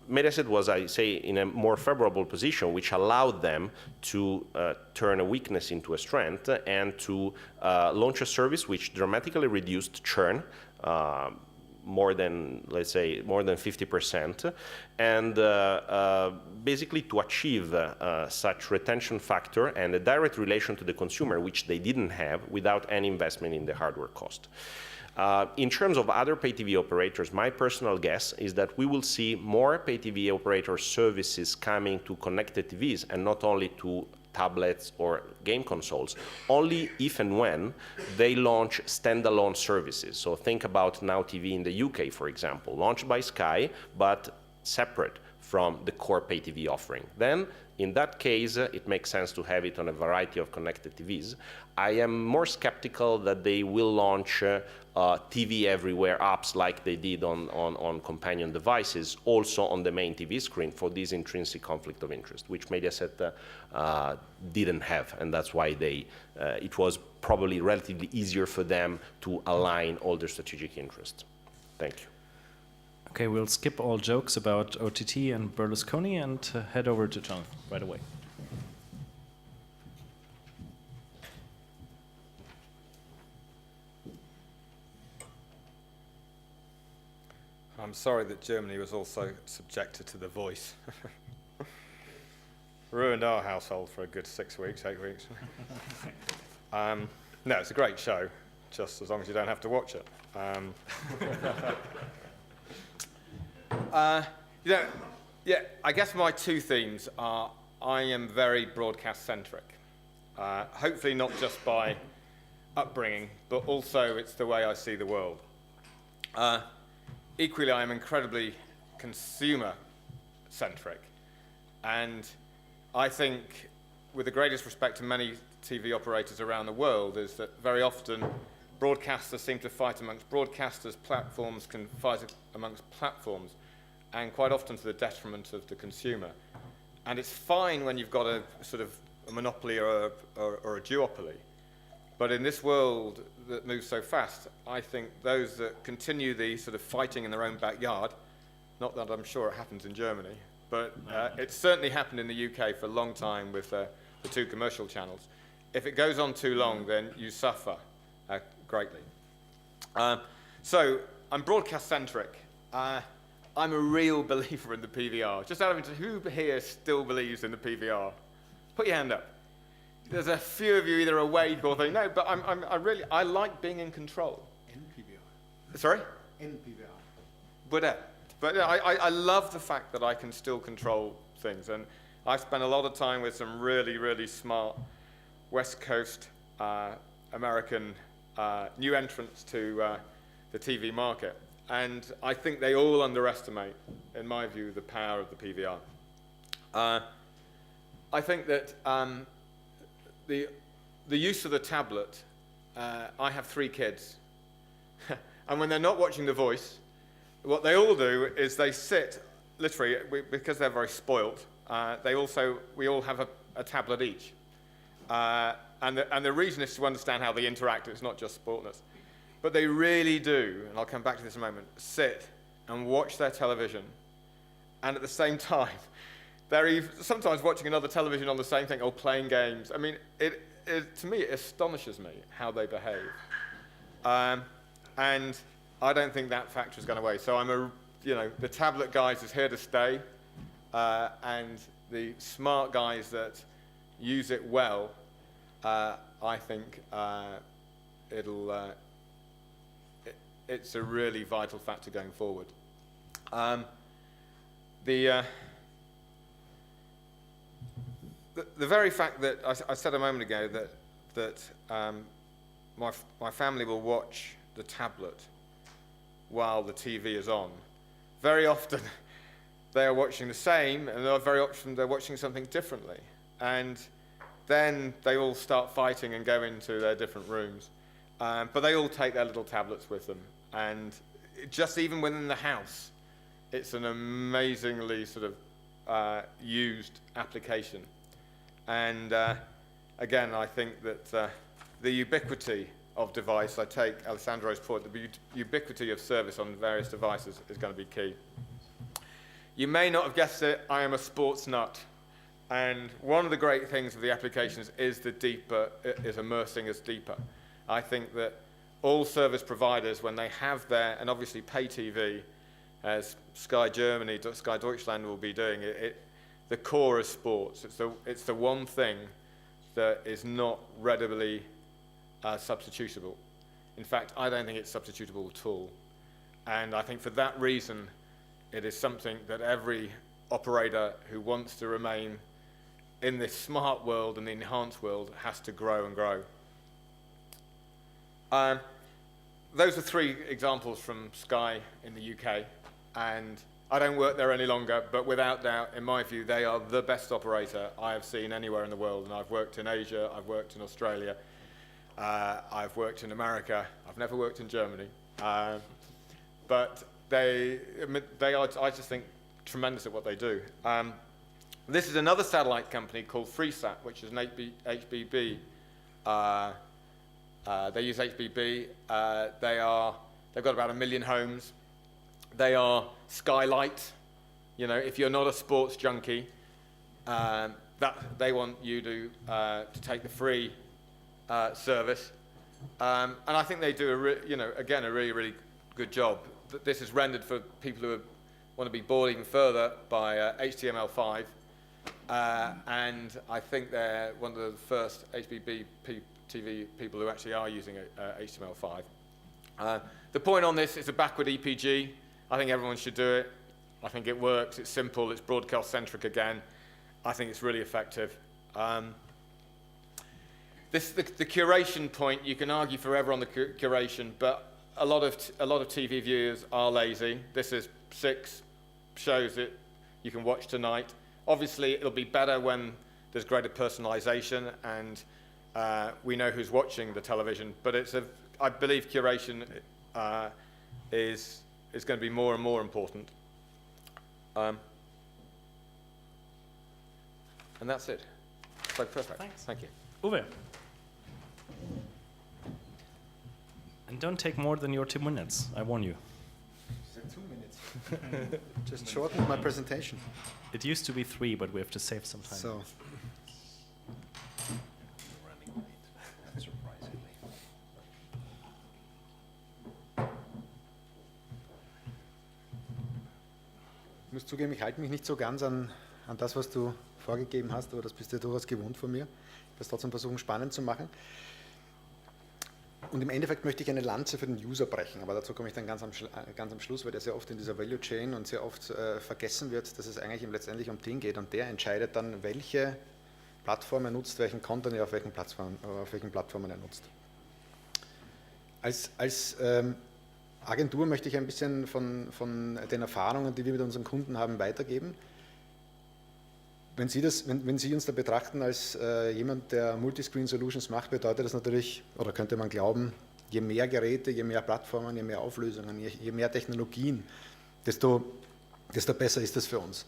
Mediaset was, I say, in a more favorable position, which allowed them to turn a weakness into a strength and to launch a service which dramatically reduced churn, more than, let's say, more than 50%, and basically to achieve such retention factor and a direct relation to the consumer, which they didn't have without any investment in the hardware cost. In terms of other pay TV operators, my personal guess is that we will see more pay TV operator services coming to connected TVs and not only to tablets or game consoles, only if and when they launch standalone services. So think about Now TV in the UK, for example, launched by Sky, but separate from the core pay TV offering. Then, in that case, it makes sense to have it on a variety of connected TVs. I am more skeptical that they will launch TV everywhere apps like they did on companion devices, also on the main TV screen for this intrinsic conflict of interest, which Mediaset didn't have, and that's why they, it was probably relatively easier for them to align all their strategic interests. Thank you. Okay, we'll skip all jokes about OTT and Berlusconi and head over to John right away. I'm sorry that Germany was also subjected to The Voice. Ruined our household for a good 6 weeks, 8 weeks. No, it's a great show, just as long as you don't have to watch it. Yeah, I guess my two themes are I am very broadcast-centric. Hopefully not just by upbringing, but also it's the way I see the world. Equally, I am incredibly consumer-centric. And I think, with the greatest respect to many TV operators around the world, is that very often Broadcasters seem to fight amongst broadcasters, platforms can fight amongst platforms, and quite often to the detriment of the consumer. And it's fine when you've got a sort of a monopoly or a duopoly. But in this world that moves so fast, I think those that continue the sort of fighting in their own backyard, not that I'm sure it happens in Germany, but it's certainly happened in the UK for a long time with the two commercial channels. If it goes on too long, then you suffer greatly. So I'm broadcast-centric. I'm a real believer in the PVR. Just out of interest, who here still believes in the PVR? Put your hand up. There's a few of you either awake or think, no, but I like being in control. In PVR. Sorry? In PVR. But I love the fact that I can still control things. And I've spent a lot of time with some really, really smart West Coast American new entrants to the TV market. And I think they all underestimate, in my view, the power of the PVR. I think that the use of the tablet, I have 3 kids. And when they're not watching The Voice, what they all do is they sit, literally, because they're very spoilt, we all have a tablet each. And the reason is to understand how they interact. It's not just spoiltness. But they really do, and I'll come back to this in a moment, sit and watch their television. And at the same time, they're sometimes watching another television on the same thing or playing games. I mean, to me, it astonishes me how they behave. And I don't think that factor is going away. So the tablet guys is here to stay, and the smart guys that use it well, I think it's a really vital factor going forward. The very fact that I said a moment ago that my family will watch the tablet while the TV is on, very often they are watching the same, and very often they're watching something differently. And then they all start fighting and go into their different rooms. But they all take their little tablets with them. And just even within the house, it's an amazingly sort of used application. And again, I think that the ubiquity of device, I take Alessandro's point, the ubiquity of service on various devices is going to be key. You may not have guessed it, I am a sports nut. And one of the great things of the applications is immersing us deeper. I think that all service providers, when they have and obviously pay TV, as Sky Germany, Sky Deutschland will be doing, the core is sports. It's the one thing that is not readily substitutable. In fact, I don't think it's substitutable at all. And I think for that reason, it is something that every operator who wants to remain in this smart world and the enhanced world has to grow and grow. Those are 3 examples from Sky in the UK, and I don't work there any longer, but without doubt, in my view, they are the best operator I have seen anywhere in the world. And I've worked in Asia, I've worked in Australia, I've worked in America, I've never worked in Germany. But they are, I just think, tremendous at what they do. This is another satellite company called FreeSat, which is an HBB. They use HBB. They've got about 1 million homes. They are Skylight. You know, if you're not a sports junkie, they want you to take the free service. And I think they do a really, really good job. This is rendered for people who want to be bored even further by HTML5. And I think they're one of the first HbbTV people who actually are using HTML5. The point on this is a backward EPG. I think everyone should do it. I think it works. It's simple. It's broadcast-centric again. I think it's really effective. The curation point, you can argue forever on the curation, but a lot of TV viewers are lazy. This is 6 shows that you can watch tonight. Obviously, it'll be better when there's greater personalization and we know who's watching the television, but it's I believe curation is going to be more and more important. And that's it. So perfect. Thanks. Thank you. Uwe. And don't take more than your 2 minutes, I warn you. 2 minutes. Just shorten my presentation. It used to be 3, but we have to save some time. So, Running late, surprisingly. ich muss zugeben, ich halte mich nicht so ganz an das, was du vorgegeben hast, aber das bist du ja durchaus gewohnt von mir. Ich werde es trotzdem versuchen, spannend zu machen. Und im Endeffekt möchte ich eine Lanze für den User brechen, aber dazu komme ich dann ganz am Schluss, weil der sehr oft in dieser Value Chain und sehr oft vergessen wird, dass es eigentlich letztendlich um den geht und der entscheidet dann, welche Plattform er nutzt, welchen Content er auf welchen Plattformen er nutzt. Als Agentur möchte ich ein bisschen von den Erfahrungen, die wir mit unseren Kunden haben, weitergeben. Wenn Sie uns da betrachten als jemand, der Multiscreen Solutions macht, bedeutet das natürlich, oder könnte man glauben, je mehr Geräte, je mehr Plattformen, je mehr Auflösungen, je mehr Technologien, desto besser ist das für uns.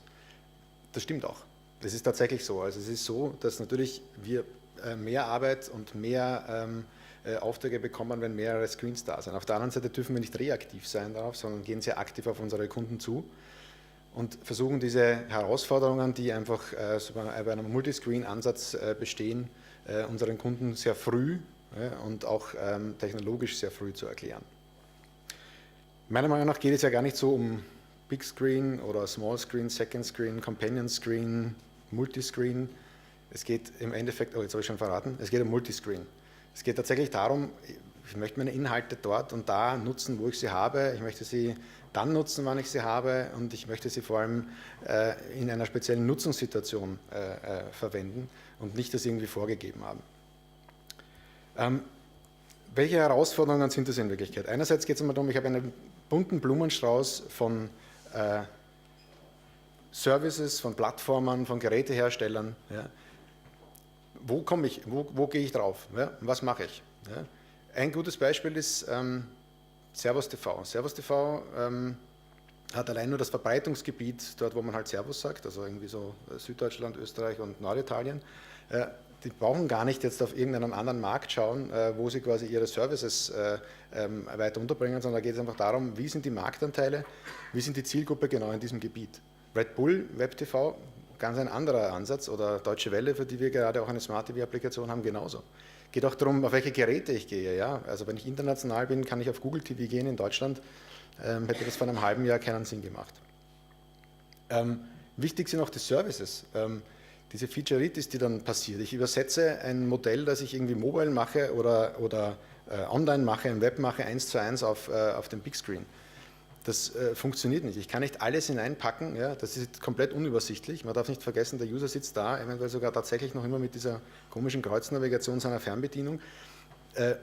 Das stimmt auch. Das ist tatsächlich so. Also es ist so, dass natürlich wir mehr Arbeit und mehr Aufträge bekommen, wenn mehrere Screens da sind. Auf der anderen Seite dürfen wir nicht reaktiv sein darauf, sondern gehen sehr aktiv auf unsere Kunden zu und versuchen diese Herausforderungen, die einfach bei einem Multiscreen-Ansatz bestehen, unseren Kunden sehr früh und auch technologisch sehr früh zu erklären. Meiner Meinung nach geht es ja gar nicht so um Big Screen oder Small Screen, Second Screen, Companion Screen, Multiscreen. Es geht im Endeffekt, oh jetzt habe ich schon verraten, es geht um Multiscreen. Es geht tatsächlich darum, ich möchte meine Inhalte dort und da nutzen, wo ich sie habe. Ich möchte sie dann nutzen, wann ich sie habe und ich möchte sie vor allem in einer speziellen Nutzungssituation verwenden und nicht das irgendwie vorgegeben haben. Welche Herausforderungen sind das in Wirklichkeit? Einerseits geht es immer darum, ich habe einen bunten Blumenstrauß von Services, von Plattformen, von Geräteherstellern. Ja. Wo komme ich, wo gehe ich drauf? Ja? Was mache ich? Ja? Ein gutes Beispiel ist Servus TV. Servus TV hat allein nur das Verbreitungsgebiet, dort wo man halt Servus sagt, also irgendwie so Süddeutschland, Österreich und Norditalien. Die brauchen gar nicht jetzt auf irgendeinem anderen Markt schauen, wo sie quasi ihre Services weiter unterbringen, sondern da geht es einfach darum, wie sind die Marktanteile, wie sind die Zielgruppe genau in diesem Gebiet. Red Bull, Web TV, ganz ein anderer Ansatz, oder Deutsche Welle, für die wir gerade auch eine SmartTV-Applikation haben, genauso. Geht auch darum, auf welche Geräte ich gehe. Ja? Also wenn ich international bin, kann ich auf Google TV gehen in Deutschland, hätte das vor einem halben Jahr keinen Sinn gemacht. Wichtig sind auch die Services. Diese Featureitis, die dann passiert. Ich übersetze ein Modell, das ich irgendwie mobile mache oder online mache, im Web mache, 1:1 auf dem Big Screen. Das funktioniert nicht. Ich kann nicht alles hineinpacken, ja, das ist komplett unübersichtlich. Man darf nicht vergessen, der User sitzt da, eventuell sogar tatsächlich noch immer mit dieser komischen Kreuznavigation seiner Fernbedienung.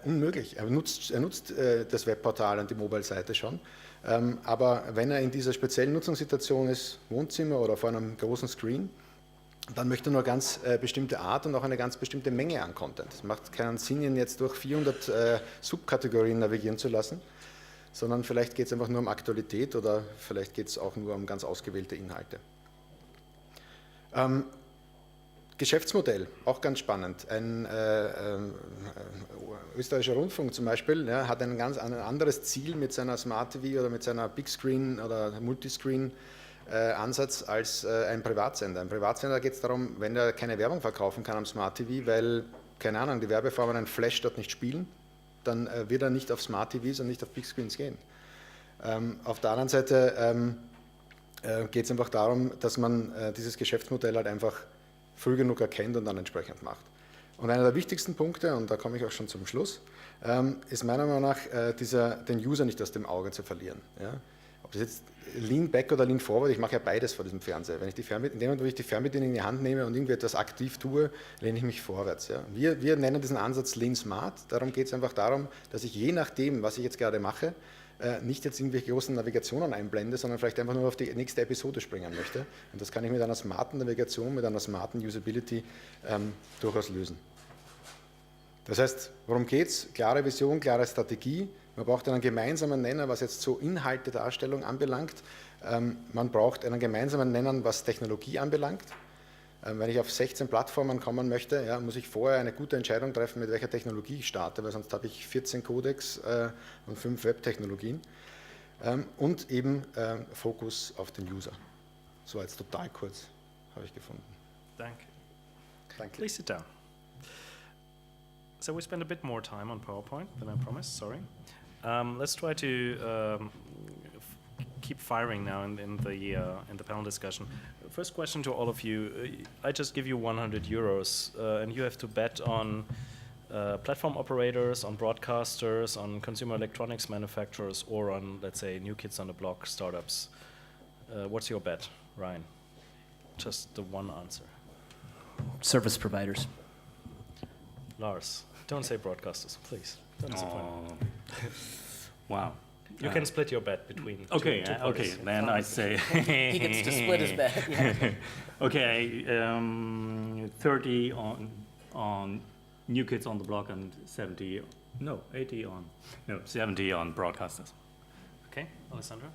Unmöglich. Er nutzt das Webportal und die Mobile-Seite schon. Aber wenn er in dieser speziellen Nutzungssituation ist, Wohnzimmer oder vor einem großen Screen, dann möchte er nur ganz bestimmte Art und auch eine ganz bestimmte Menge an Content. Es macht keinen Sinn, ihn jetzt durch 400 Subkategorien navigieren zu lassen, sondern vielleicht geht es einfach nur um Aktualität oder vielleicht geht es auch nur um ganz ausgewählte Inhalte. Geschäftsmodell, auch ganz spannend. Ein österreichischer Rundfunk zum Beispiel hat ein anderes Ziel mit seiner Smart TV oder mit seiner Big Screen oder Multiscreen Ansatz als ein Privatsender. Ein Privatsender geht es darum, wenn er keine Werbung verkaufen kann am Smart TV, weil, keine Ahnung, die Werbeformen einen Flash dort nicht spielen, dann wird er nicht auf Smart TVs und nicht auf Big Screens gehen. Auf der anderen Seite geht es einfach darum, dass man dieses Geschäftsmodell halt einfach früh genug erkennt und dann entsprechend macht. Und einer der wichtigsten Punkte, und da komme ich auch schon zum Schluss, ist meiner Meinung nach, den User nicht aus dem Auge zu verlieren. Ja? Ob das jetzt Lean Back oder Lean Forward, ich mache ja beides vor diesem Fernseher. In dem Moment, wo ich die Fernbedienung in die Hand nehme und irgendwie etwas aktiv tue, lehne ich mich vorwärts. Ja. Wir nennen diesen Ansatz Lean Smart. Darum geht es einfach darum, dass ich je nachdem, was ich jetzt gerade mache, nicht jetzt irgendwelche großen Navigationen einblende, sondern vielleicht einfach nur auf die nächste Episode springen möchte. Und das kann ich mit einer smarten Navigation, mit einer smarten Usability durchaus lösen. Das heißt, worum geht's? Klare Vision, klare Strategie. Man braucht einen gemeinsamen Nenner, was jetzt so Inhalte Darstellung anbelangt. Man braucht einen gemeinsamen Nenner, was Technologie anbelangt. Wenn ich auf 16 Plattformen kommen möchte, ja, muss ich vorher eine gute Entscheidung treffen, mit welcher Technologie ich starte, weil sonst habe ich 14 Codecs und 5 Web-Technologien. Und eben Fokus auf den User. So jetzt total kurz, habe ich gefunden. Danke. Danke. Please sit down. So we spend a bit more time on PowerPoint than I promised, sorry. Let's try to keep firing now in the panel discussion. First question to all of you. I just give you 100 euros and you have to bet on platform operators, on broadcasters, on consumer electronics manufacturers, or on, let's say, new kids on the block startups. What's your bet, Ryan? Just the one answer. Service providers. Lars, don't say broadcasters, please. Don't disappoint. Wow. You can split your bet between Okay, two okay. parties. Then I say. He gets to split his bet. Yeah. Okay, 30 on new kids on the block and 70 on broadcasters. Okay, Alessandro?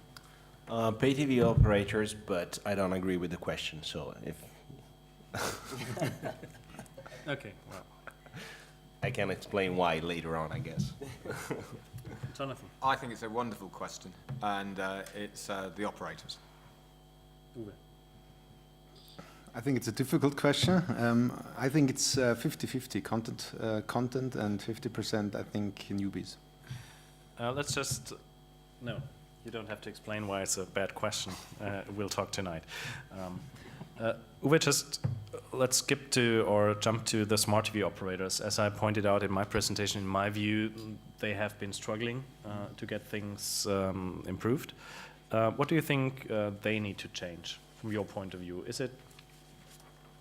Pay TV operators, but I don't agree with the question, so if Okay, well, I can explain why later on, I guess. Jonathan. I think it's a wonderful question, and it's the operators. Uwe. I think it's a difficult question. I think it's 50-50 content and 50% I think newbies. Let's just, no, you don't have to explain why it's a bad question. We'll talk tonight. Uwe, just let's skip to or jump to the smart TV operators. As I pointed out in my presentation, in my view, they have been struggling to get things improved. What do you think they need to change from your point of view? Is it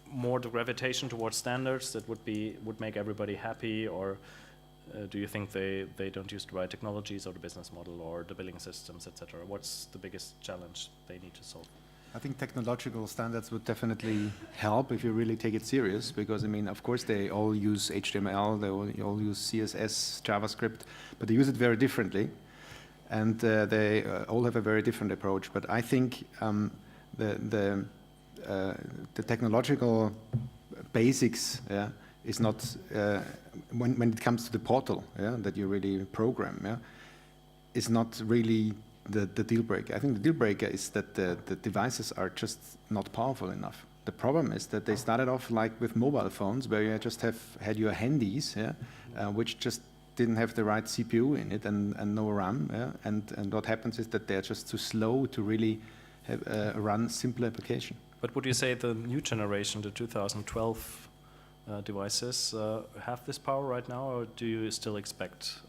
more the gravitation towards standards that would make everybody happy, or do you think they don't use the right technologies or the business model or the billing systems, etc.? What's the biggest challenge they need to solve? I think technological standards would definitely help if you really take it serious, because I mean, of course, they all use HTML, they all use CSS, JavaScript, but they use it very differently, and they all have a very different approach. But I think the technological basics, yeah, is not when it comes to the portal, yeah, that you really program, yeah, is not really the deal breaker. I think the deal breaker is that the devices are just not powerful enough. The problem is that they started off like with mobile phones, where you just had your handies, yeah, which just didn't have the right CPU in it and no RAM, yeah, and what happens is that they're just too slow to really have, run simple application. But would you say the new generation, the 2012 devices, have this power right now, or do you still expect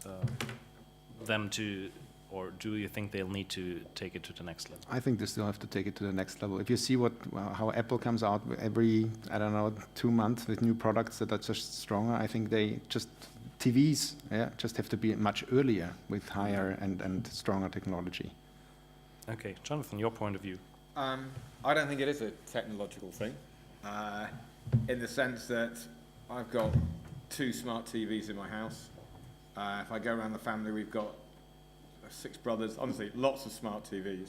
them to, or do you think they'll need to take it to the next level? I think they still have to take it to the next level. If you see how Apple comes out every, I don't know, 2 months with new products that are just stronger, I think they just, TVs, yeah, just have to be much earlier with higher and stronger technology. Okay, Jonathan, your point of view. I don't think it is a technological thing, in the sense that I've got 2 smart TVs in my house. If I go around the family, we've got 6 brothers, honestly, lots of smart TVs.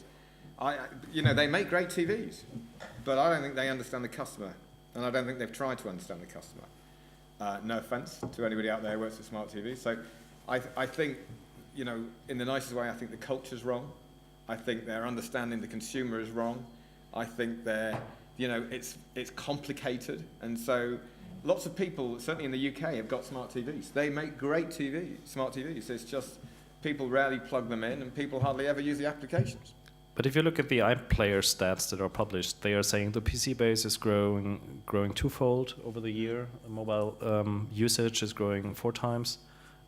You know, they make great TVs, but I don't think they understand the customer, and I don't think they've tried to understand the customer. No offense to anybody out there who works at smart TV. So I think, you know, in the nicest way, I think the culture's wrong. I think their understanding the consumer is wrong. I think you know, it's complicated, and so lots of people, certainly in the UK, have got smart TVs. They make great smart TVs. It's just people rarely plug them in, and people hardly ever use the applications. But if you look at the iPlayer stats that are published, they are saying the PC base is growing twofold over the year. Mobile usage is growing 4 times,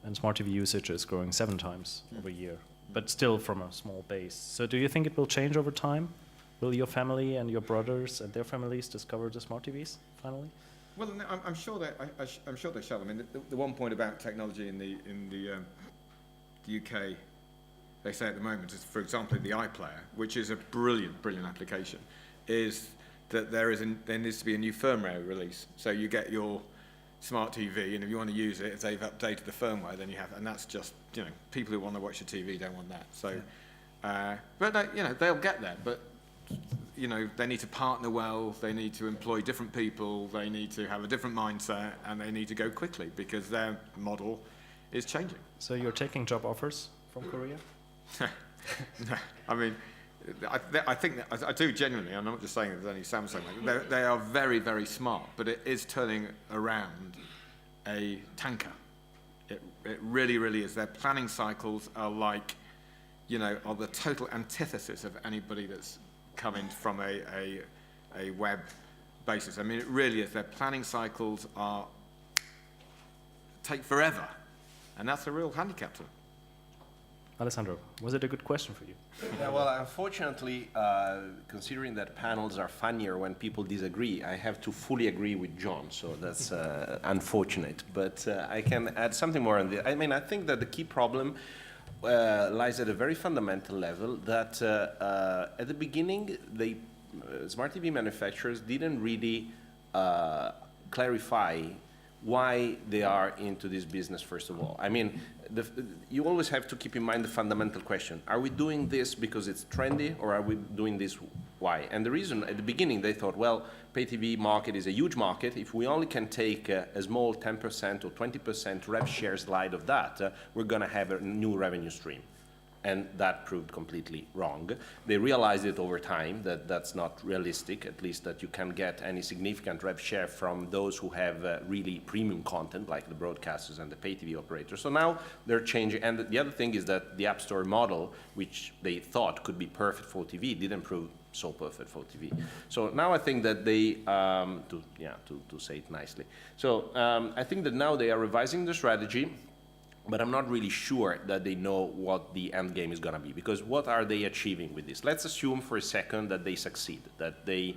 and smart TV usage is growing 7 times over a year, but still from a small base. So do you think it will change over time? Will your family and your brothers and their families discover the smart TVs finally? Well, no, I'm sure I'm sure they shall. I mean, the one point about technology in the UK, they say at the moment, is, for example, the iPlayer, which is a brilliant application, is that there needs to be a new firmware release. So you get your Smart TV, and if you want to use it, if they've updated the firmware, then you have, and that's just, you know, people who want to watch the TV don't want that. So, but they, you know, they'll get there. But you know, they need to partner well. They need to employ different people. They need to have a different mindset, and they need to go quickly because their model is changing. So you're taking job offers from Korea? No, I mean, I think that, I do genuinely. I'm not just saying there's only Samsung. They are very, very smart, but it is turning around a tanker. It really, really is. Their planning cycles are like, you know, are the total antithesis of anybody that's coming from a web basis. I mean, it really is. Their planning cycles take forever, and that's a real handicap to them. Alessandro, was it a good question for you? Yeah, well, unfortunately, considering that panels are funnier when people disagree, I have to fully agree with John, so that's unfortunate. But I can add something more on this. I mean, I think that the key problem lies at a very fundamental level, that at the beginning, smart TV manufacturers didn't really clarify why they are into this business, first of all. I mean, you always have to keep in mind the fundamental question. Are we doing this because it's trendy, or are we doing this why? And the reason, at the beginning, they thought, well, pay TV market is a huge market. If we only can take a small 10% or 20% rev share slide of that, we're going to have a new revenue stream. And that proved completely wrong. They realized it over time that that's not realistic, at least that you can get any significant rev share from those who have really premium content, like the broadcasters and the pay TV operators. So now they're changing. And the other thing is that the App Store model, which they thought could be perfect for TV, didn't prove so perfect for TV. So now I think that they, to say it nicely. So I think that now they are revising the strategy, but I'm not really sure that they know what the end game is going to be, because what are they achieving with this? Let's assume for a second that they succeed, that they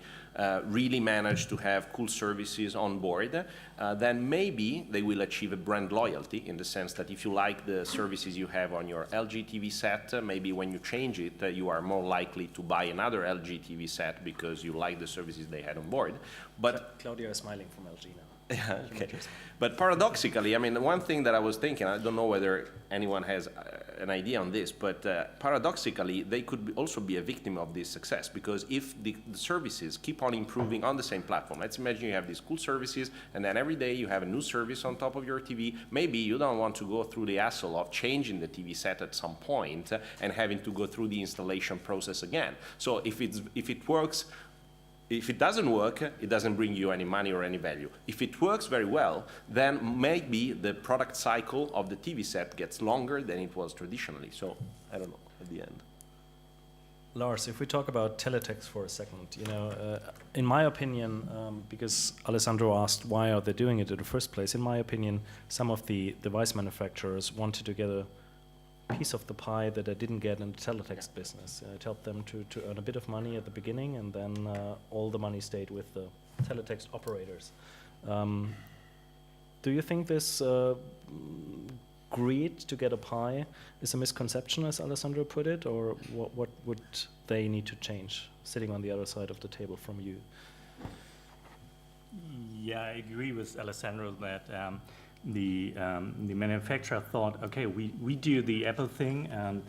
really manage to have cool services on board. Then maybe they will achieve a brand loyalty, in the sense that if you like the services you have on your LG TV set, maybe when you change it, you are more likely to buy another LG TV set because you like the services they had on board. But Claudia is smiling from LG now. Yeah, okay. But paradoxically, I mean, one thing that I was thinking, I don't know whether anyone has an idea on this, but paradoxically, they could also be a victim of this success, because if the services keep on improving on the same platform, let's imagine you have these cool services, and then every day you have a new service on top of your TV, maybe you don't want to go through the hassle of changing the TV set at some point and having to go through the installation process again. So if it works, if it doesn't work, it doesn't bring you any money or any value. If it works very well, then maybe the product cycle of the TV set gets longer than it was traditionally. So I don't know at the end. Lars, if we talk about teletext for a second, you know, in my opinion, because Alessandro asked why are they doing it in the first place, in my opinion, some of the device manufacturers wanted to get a piece of the pie that they didn't get in the teletext business. It helped them to earn a bit of money at the beginning, and then all the money stayed with the teletext operators. Do you think this greed to get a pie is a misconception, as Alessandro put it, or what would they need to change, sitting on the other side of the table from you? Yeah, I agree with Alessandro that the manufacturer thought, okay, we do the Apple thing, and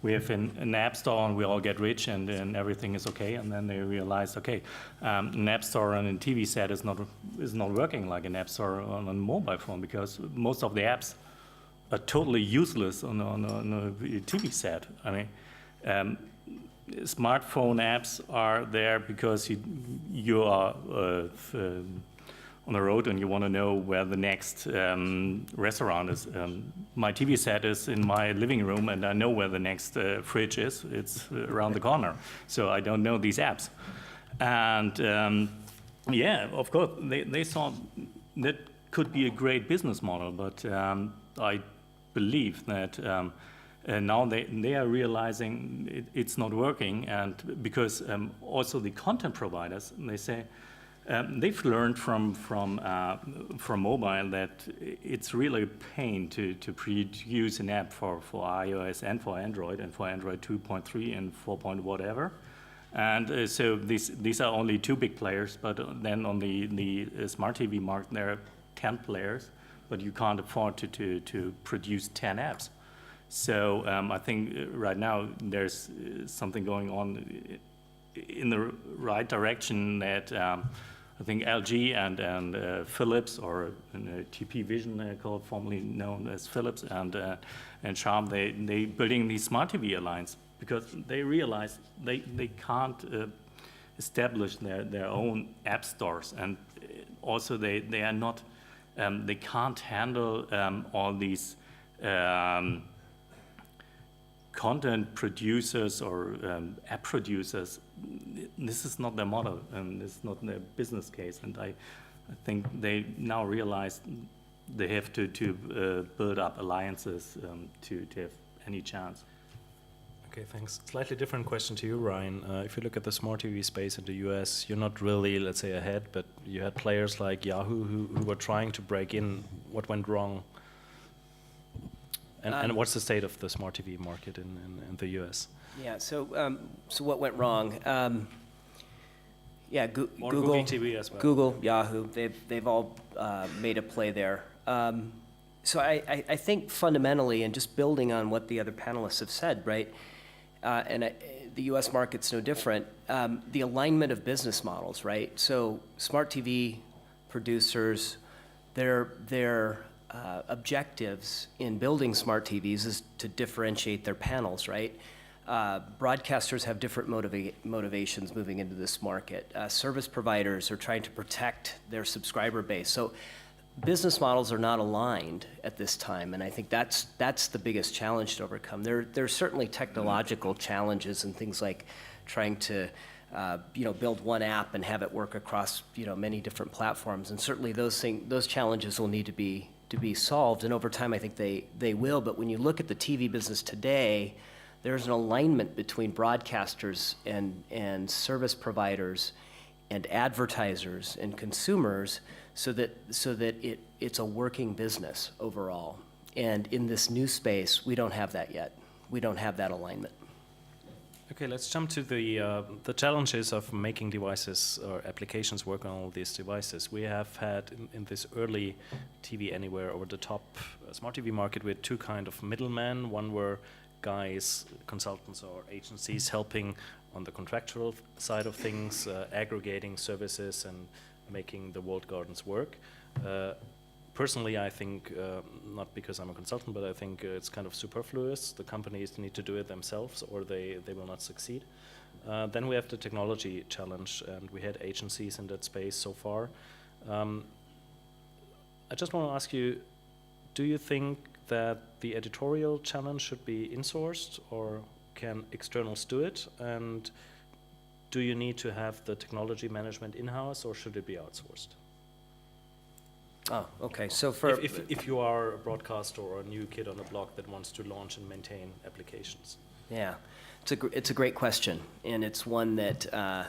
we have an app store and we all get rich, and then everything is okay. And then they realized, okay, an app store on a TV set is not working like an app store on a mobile phone, because most of the apps are totally useless on a TV set. I mean, smartphone apps are there because you are on the road and you want to know where the next restaurant is. My TV set is in my living room, and I know where the next fridge is. It's around the corner. So I don't know these apps. And yeah, of course, they thought that could be a great business model, but I believe that now they are realizing it's not working, and because also the content providers, they say, they've learned from mobile that it's really a pain to produce an app for iOS and for Android 2.3 and 4. Whatever. And so these are only two big players, but then on the smart TV market, there are 10 players, but you can't afford to produce 10 apps. So I think right now there's something going on in the right direction that I think LG and Philips, or TP Vision, called formerly known as Philips, and Sharp, they building the Smart TV Alliance because they realize they can't establish their own app stores, and also they are not they can't handle all these content producers or app producers. This is not their model, and this is not their business case. And I think they now realize they have to build up alliances to have any chance. Okay, thanks. Slightly different question to you, Ryan. If you look at the smart TV space in the US, you're not really, let's say, ahead, but you had players like Yahoo who were trying to break in. What went wrong? And what's the state of the smart TV market in the US? Yeah, so what went wrong? Google TV as well. Google, Yahoo, they've all made a play there. So I think fundamentally, and just building on what the other panelists have said, right, the U.S. market's no different, the alignment of business models, right? So smart TV producers, their objectives in building smart TVs is to differentiate their panels, right? Broadcasters have different motivations moving into this market. Service providers are trying to protect their subscriber base. So business models are not aligned at this time, and I think that's the biggest challenge to overcome. There's certainly technological challenges and things like trying to build one app and have it work across many different platforms, and certainly those challenges will need to be solved, and over time I think they will. But when you look at the TV business today, there's an alignment between broadcasters and service providers and advertisers and consumers so that it's a working business overall. And in this new space, we don't have that yet. We don't have that alignment. Okay, let's jump to the challenges of making devices or applications work on all these devices. We have had in this early TV anywhere over the top smart TV market with two kind of middlemen. One were guys, consultants or agencies helping on the contractual side of things, aggregating services and making the walled gardens work. Personally, I think, not because I'm a consultant, but I think it's kind of superfluous. The companies need to do it themselves or they will not succeed. Then we have the technology challenge, and we had agencies in that space so far. I just want to ask you, do you think that the editorial challenge should be insourced, or can externals do it? And do you need to have the technology management in-house, or should it be outsourced? Oh, okay. So if you are a broadcaster or a new kid on the block that wants to launch and maintain applications. Yeah, it's a great question, and it's one that, I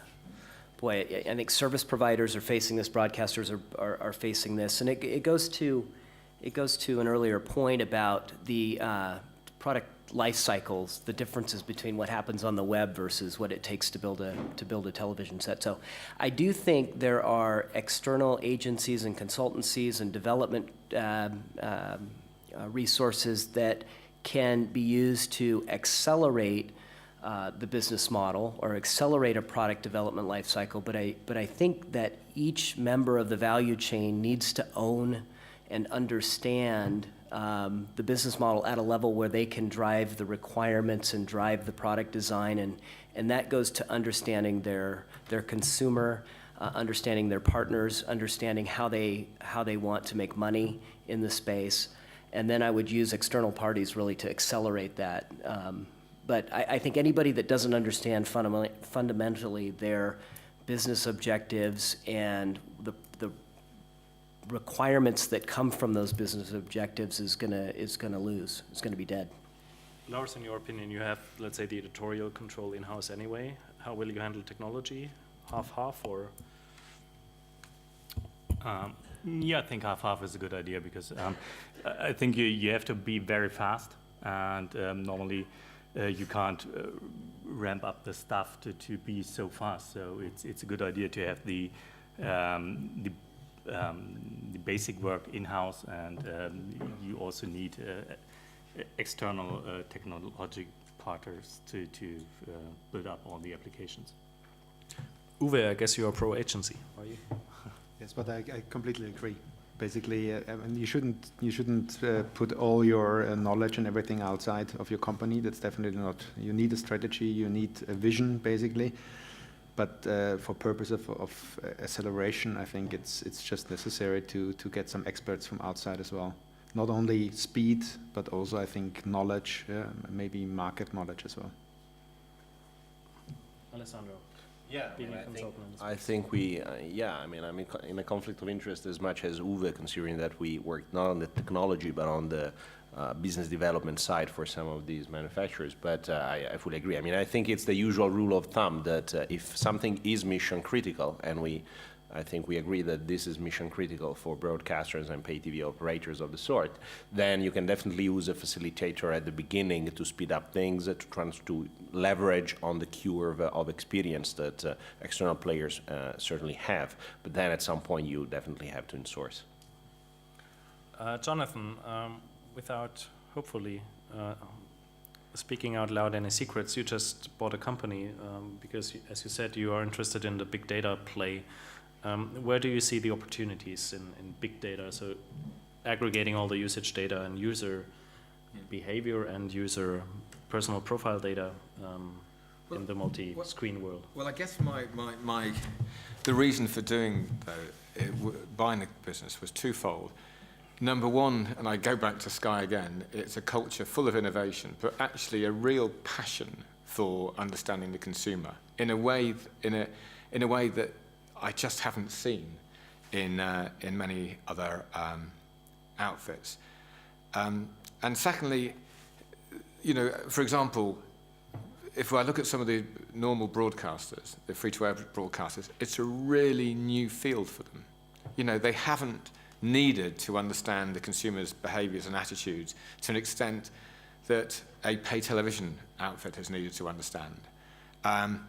think service providers are facing this, broadcasters are facing this, and it goes to an earlier point about the product life cycles, the differences between what happens on the web versus what it takes to build a television set. So I do think there are external agencies and consultancies and development resources that can be used to accelerate the business model or accelerate a product development life cycle. But I think that each member of the value chain needs to own and understand the business model at a level where they can drive the requirements and drive the product design, and that goes to understanding their consumer, understanding their partners, understanding how they want to make money in the space, and then I would use external parties really to accelerate that. But I think anybody that doesn't understand fundamentally their business objectives and the requirements that come from those business objectives is gonna lose. It's gonna be dead. Lars, in your opinion, you have, let's say, the editorial control in-house anyway. How will you handle technology? Half-half, or? Yeah, I think half-half is a good idea because I think you have to be very fast, and normally you can't ramp up the stuff to be so fast. So it's a good idea to have the the basic work in-house, and you also need external technology partners to build up all the applications. Uwe, I guess you are pro-agency, are you? Yes, but I completely agree. Basically, I mean, you shouldn't put all your knowledge and everything outside of your company. That's definitely not. You need a strategy. You need a vision, basically. But for purpose of acceleration, I think it's just necessary to get some experts from outside as well. Not only speed, but also I think knowledge, maybe market knowledge as well. Alessandro. Yeah, Being a consultant in this I think we, I mean, I'm in a conflict of interest as much as Uwe, considering that we work not on the technology, but on the business development side for some of these manufacturers. But I fully agree. I mean, I think it's the usual rule of thumb that if something is mission critical, and I think we agree that this is mission critical for broadcasters and pay TV operators of the sort, then you can definitely use a facilitator at the beginning to speed up things, to leverage on the curve of experience that external players certainly have. But then at some point you definitely have to insource. Jonathan, without hopefully speaking out loud any secrets, you just bought a company because, as you said, you are interested in the big data play. Where do you see the opportunities in big data? So aggregating all the usage data and user behavior and user personal profile data in the multi-screen world. Well, I guess the reason for buying the business was twofold. Number one, and I go back to Sky again, it's a culture full of innovation, but actually a real passion for understanding the consumer in a way that I just haven't seen in many other outfits. And secondly, you know, for example, if I look at some of the normal broadcasters, the free-to-air broadcasters, it's a really new field for them. You know, they haven't needed to understand the consumer's behaviors and attitudes to an extent that a pay television outfit has needed to understand.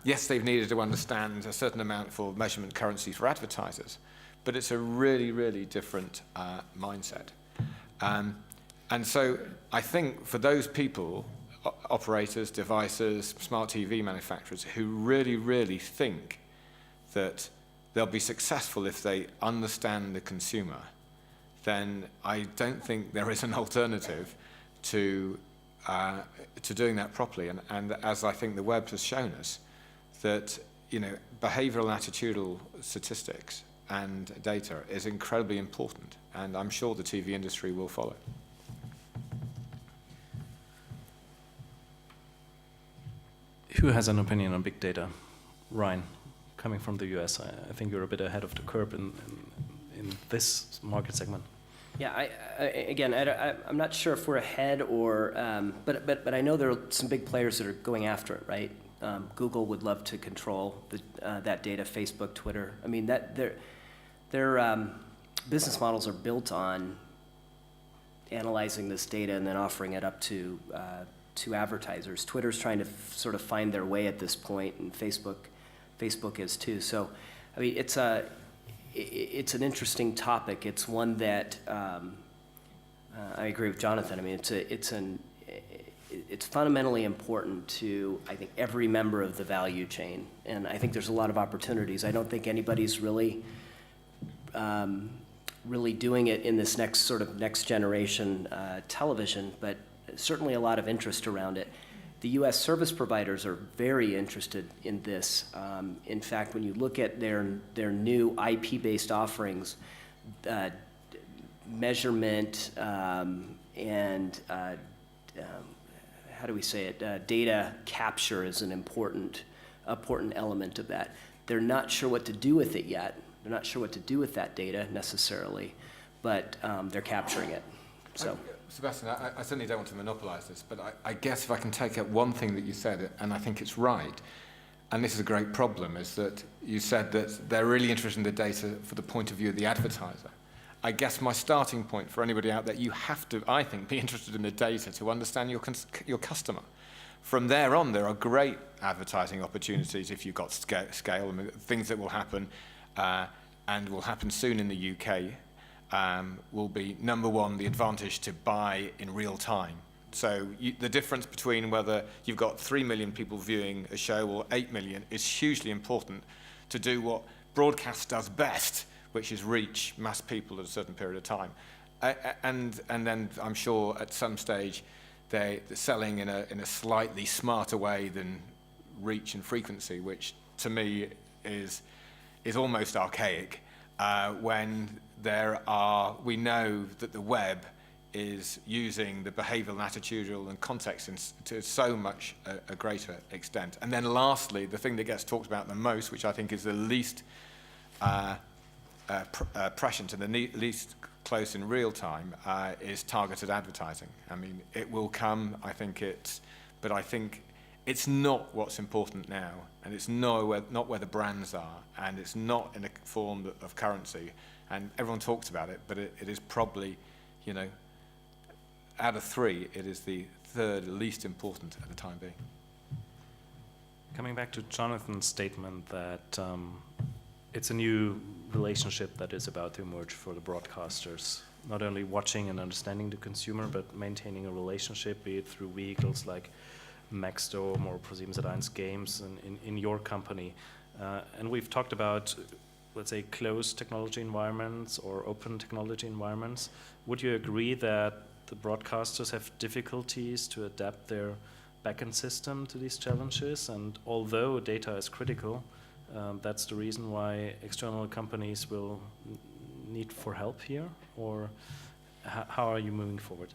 Yes, they've needed to understand a certain amount for measurement currency for advertisers, but it's a really, really different mindset. And so I think for those people, operators, devices, smart TV manufacturers, who really, really think that they'll be successful if they understand the consumer, then I don't think there is an alternative to doing that properly. And as I think the web has shown us, that, you know, behavioral and attitudinal statistics and data is incredibly important, and I'm sure the TV industry will follow. Who has an opinion on big data? Ryan, coming from the US, I think you're a bit ahead of the curve in this market segment. Yeah, I'm not sure if we're ahead or, but I know there are some big players that are going after it, right? Google would love to control that data. Facebook, Twitter. I mean, their business models are built on analyzing this data and then offering it up to advertisers. Twitter's trying to sort of find their way at this point, and Facebook is too. So, I mean, it's an interesting topic. It's one that I agree with Jonathan. I mean, it's fundamentally important to, I think, every member of the value chain, and I think there's a lot of opportunities. I don't think anybody's really doing it in this next generation television, but certainly a lot of interest around it. The U.S. service providers are very interested in this. In fact, when you look at their new IP-based offerings, measurement and how do we say it? Data capture is an important element of that. They're not sure what to do with it yet. They're not sure what to do with that data necessarily, but they're capturing it. So. Sebastian, I certainly don't want to monopolize this, but I guess if I can take out one thing that you said, and I think it's right, and this is a great problem, is that you said that they're really interested in the data for the point of view of the advertiser. I guess my starting point for anybody out there, you have to, I think, be interested in the data to understand your customer. From there on, there are great advertising opportunities if you've got scale and things that will happen. and will happen soon in the UK, will be, number one, the advantage to buy in real time. So the difference between whether you've got 3 million people viewing a show or 8 million is hugely important to do what broadcast does best, which is reach mass people at a certain period of time. And then I'm sure at some stage they're selling in a slightly smarter way than reach and frequency, which to me is almost archaic. When we know that the web is using the behavioral and attitudinal and context to so much a greater extent. And then lastly, the thing that gets talked about the most, which I think is the least prescient and the least close in real time, is targeted advertising. I mean, it will come, but I think it's not what's important now, and it's not where the brands are, and it's not in a form of currency. And everyone talks about it, but it is probably, out of three, it is the third least important at the time being. Coming back to Jonathan's statement that it's a new relationship that is about to emerge for the broadcasters, not only watching and understanding the consumer, but maintaining a relationship, be it through vehicles like Maxdome or ProSiebenSat.1 Games in your company. And we've talked about, let's say, closed technology environments or open technology environments. Would you agree that the broadcasters have difficulties to adapt their backend system to these challenges? And although data is critical, that's the reason why external companies will need for help here? Or how are you moving forward?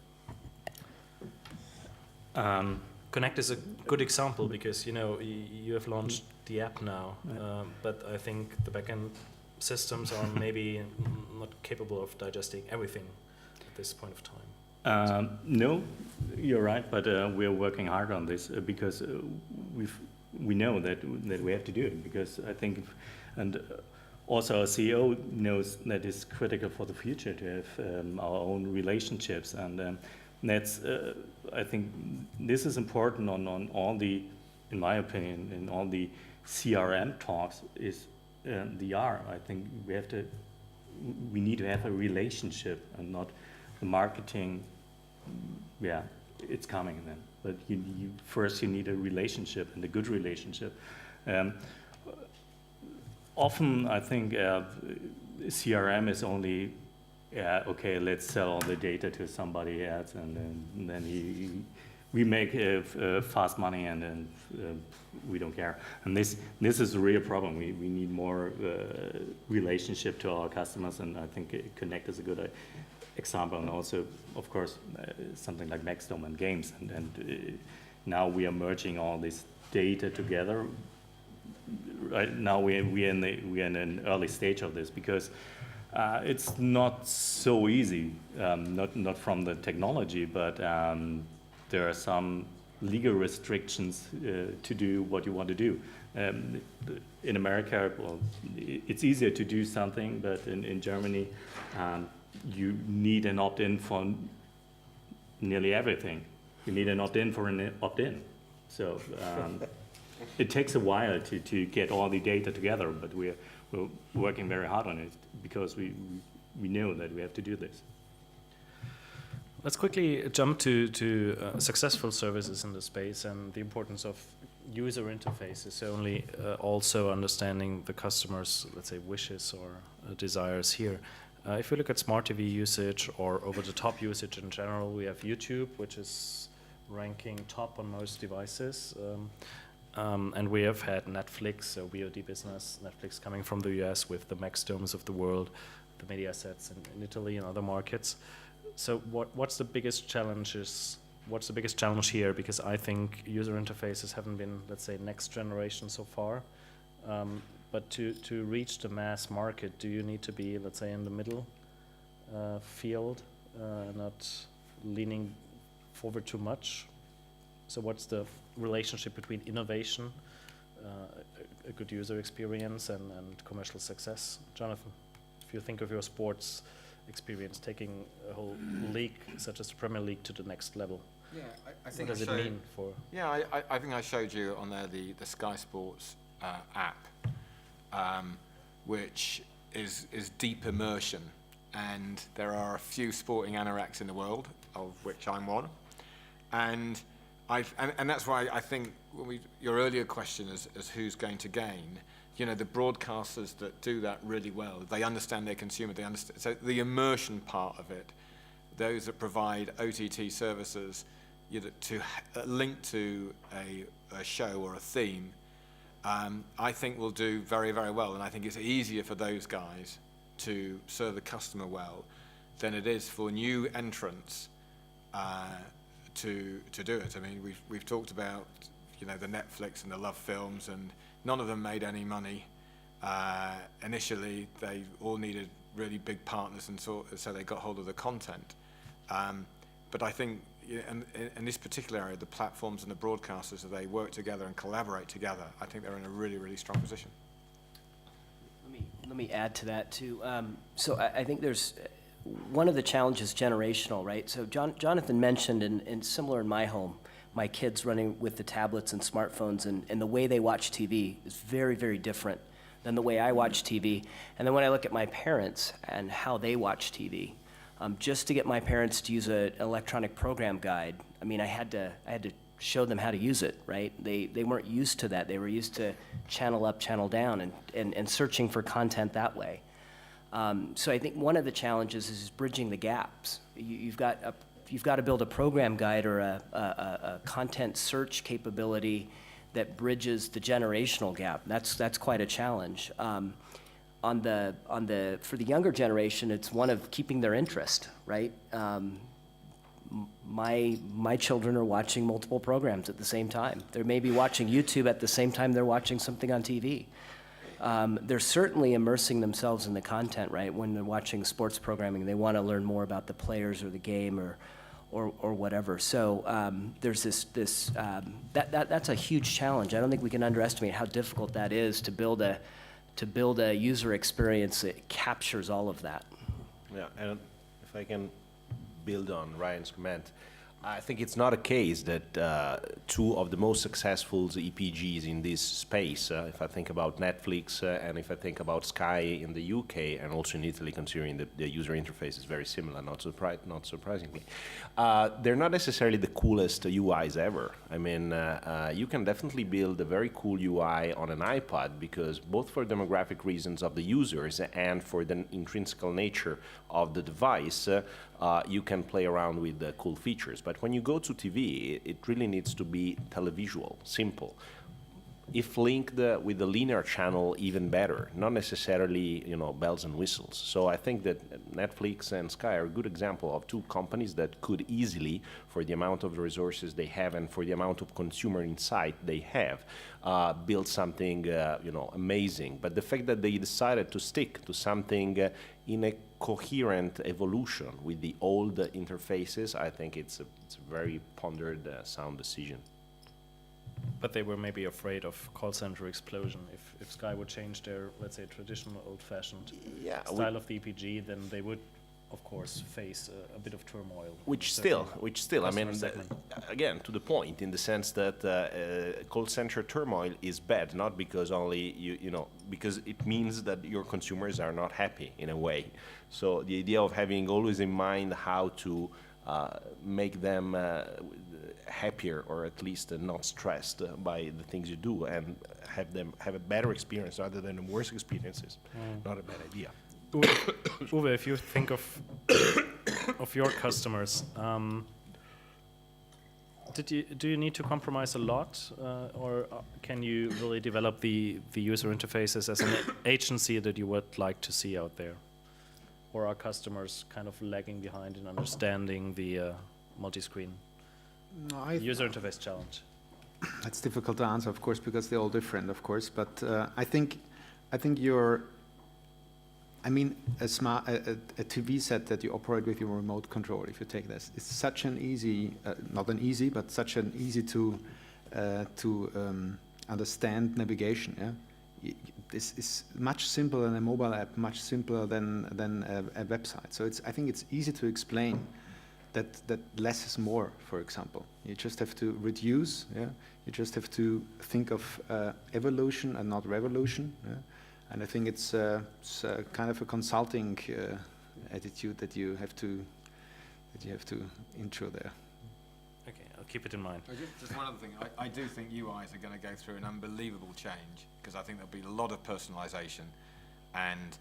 Connect is a good example because you have launched the app now, but I think the backend systems are maybe not capable of digesting everything at this point of time. No, you're right, but we're working hard on this because we know that we have to do it, because I think, and also our CEO knows that it's critical for the future to have our own relationships, and that's I think this is important on all the, in my opinion, in all the CRM talks is the R. I think we need to have a relationship and not the marketing. Yeah, it's coming then. But first you need a relationship, and a good relationship. Often I think CRM is only, okay, let's sell all the data to somebody else, and then we make fast money, and then we don't care. And this is a real problem. We need more relationship to our customers, and I think Connect is a good example, and also, of course, something like Maxdome and Games, and now we are merging all this data together. Right now we are in an early stage of this, because it's not so easy, not from the technology, but there are some legal restrictions to do what you want to do. In America, well, it's easier to do something, but in Germany, you need an opt-in for nearly everything. You need an opt-in for an opt-in. So it takes a while to get all the data together, but we're working very hard on it, because we know that we have to do this. Let's quickly jump to successful services in the space and the importance of user interfaces, only also understanding the customer's, let's say, wishes or desires here. If we look at smart TV usage or over-the-top usage in general, we have YouTube, which is ranking top on most devices. And we have had Netflix, so VOD business, Netflix coming from the US with the Maxdomes of the world, the Mediasets in Italy and other markets. So what's the biggest challenges? What's the biggest challenge here? Because I think user interfaces haven't been, let's say, next generation so far. But to reach the mass market, do you need to be, let's say, in the middle field, not leaning forward too much? So what's the relationship between innovation, a good user experience, and commercial success? Jonathan, if you think of your sports experience, taking a whole league such as the Premier League to the next level, yeah, I think what does it mean for? Yeah, I think I showed you on there the Sky Sports app, which is deep immersion. And there are a few sporting anoraks in the world, of which I'm one. And that's why I think your earlier question as who's going to gain, you know, the broadcasters that do that really well, they understand their consumer, they understand. So the immersion part of it, those that provide OTT services, you know, to link to a show or a theme, I think will do very, very well. And I think it's easier for those guys to serve the customer well than it is for new entrants to do it. I mean, we've talked about, you know, the Netflix and the Love films, and none of them made any money. Initially, they all needed really big partners, and so they got hold of the content. But I think in this particular area, the platforms and the broadcasters, as they work together and collaborate together, I think they're in a really, really strong position. Let me add to that too. So I think there's one of the challenges generational, right? So Jonathan mentioned, and similar in my home, my kids running with the tablets and smartphones, and the way they watch TV is very, very different than the way I watch TV. And then when I look at my parents and how they watch TV, just to get my parents to use an electronic program guide, I mean, I had to show them how to use it, right? They weren't used to that. They were used to channel up, channel down, and searching for content that way. So I think one of the challenges is bridging the gaps. You've got to build a program guide or a content search capability that bridges the generational gap. That's quite a challenge. For the younger generation, it's one of keeping their interest, right? My children are watching multiple programs at the same time. They may be watching YouTube at the same time they're watching something on TV. They're certainly immersing themselves in the content, right? When they're watching sports programming, they want to learn more about the players or the game or whatever. So there's that's a huge challenge. I don't think we can underestimate how difficult that is to build a user experience that captures all of that. Yeah, and if I can build on Ryan's comment, I think it's not a case that two of the most successful EPGs in this space, if I think about Netflix and if I think about Sky in the UK and also in Italy, considering that the user interface is very similar, not surprisingly, they're not necessarily the coolest UIs ever. I mean, you can definitely build a very cool UI on an iPad because both for demographic reasons of the users and for the intrinsic nature of the device, you can play around with the cool features. But when you go to TV, it really needs to be televisual, simple. If linked with the linear channel, even better. Not necessarily, you know, bells and whistles. So I think that Netflix and Sky are a good example of two companies that could easily, for the amount of resources they have and for the amount of consumer insight they have, build something, you know, amazing. But the fact that they decided to stick to something in a coherent evolution with the old interfaces, I think it's a very pondered, sound decision. But they were maybe afraid of call center explosion. If Sky would change their, let's say, traditional old-fashioned style of the EPG, then they would, of course, face a bit of turmoil. Which still, I mean, again, to the point, in the sense that call center turmoil is bad, not because only you know, because it means that your consumers are not happy in a way. So the idea of having always in mind how to make them happier, or at least not stressed by the things you do, and have them have a better experience rather than worse experiences. Not a bad idea. Uwe, if you think of your customers, do you need to compromise a lot, or can you really develop the user interfaces as an agency that you would like to see out there? Or are customers kind of lagging behind in understanding the multi-screen user interface challenge? That's difficult to answer, of course, because they're all different, of course. But I think a TV set that you operate with your remote control, if you take this, it's such an easy, but such an easy to understand navigation. Yeah, this is much simpler than a mobile app, much simpler than a website. So I think it's easy to explain that less is more, for example. You just have to reduce, yeah? You just have to think of evolution and not revolution. Yeah? And I think it's kind of a consulting attitude that you have to intro there. Okay, I'll keep it in mind. Just one other thing. I do think UIs are going to go through an unbelievable change, because I think there'll be a lot of personalization, and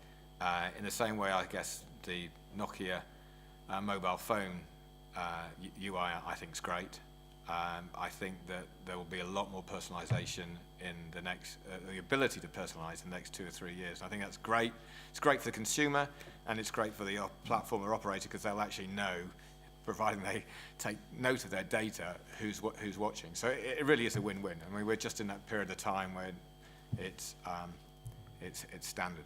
in the same way, I guess the Nokia mobile phone UI I think is great. I think that there will be a lot more personalization in the next, the ability to personalize in the next 2 or 3 years. I think that's great. It's great for the consumer, and it's great for the platform or operator, because they'll actually know, providing they take note of their data, who's watching. So it really is a win-win. I mean, we're just in that period of time where it's standard.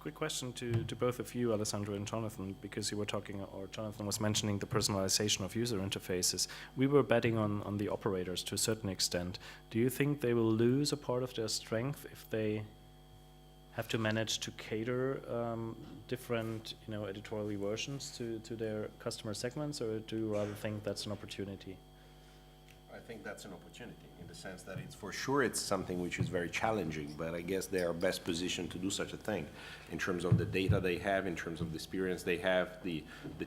Quick question to both of you, Alessandro and Jonathan, because you were talking, or Jonathan was mentioning the personalization of user interfaces. We were betting on the operators to a certain extent. Do you think they will lose a part of their strength if they have to manage to cater different, editorial versions to their customer segments, or do you rather think that's an opportunity? I think that's an opportunity, in the sense that it's something which is very challenging, but I guess they are best positioned to do such a thing in terms of the data they have, in terms of the experience they have, the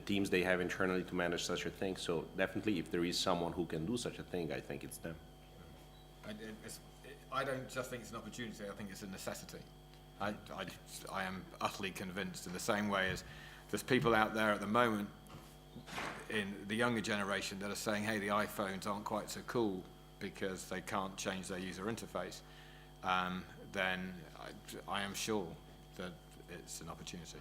teams they have internally to manage such a thing. So definitely, if there is someone who can do such a thing, I think it's them. I don't just think it's an opportunity, I think it's a necessity. I am utterly convinced, in the same way as there's people out there at the moment in the younger generation that are saying, hey, the iPhones aren't quite so cool because they can't change their user interface, then I am sure that it's an opportunity.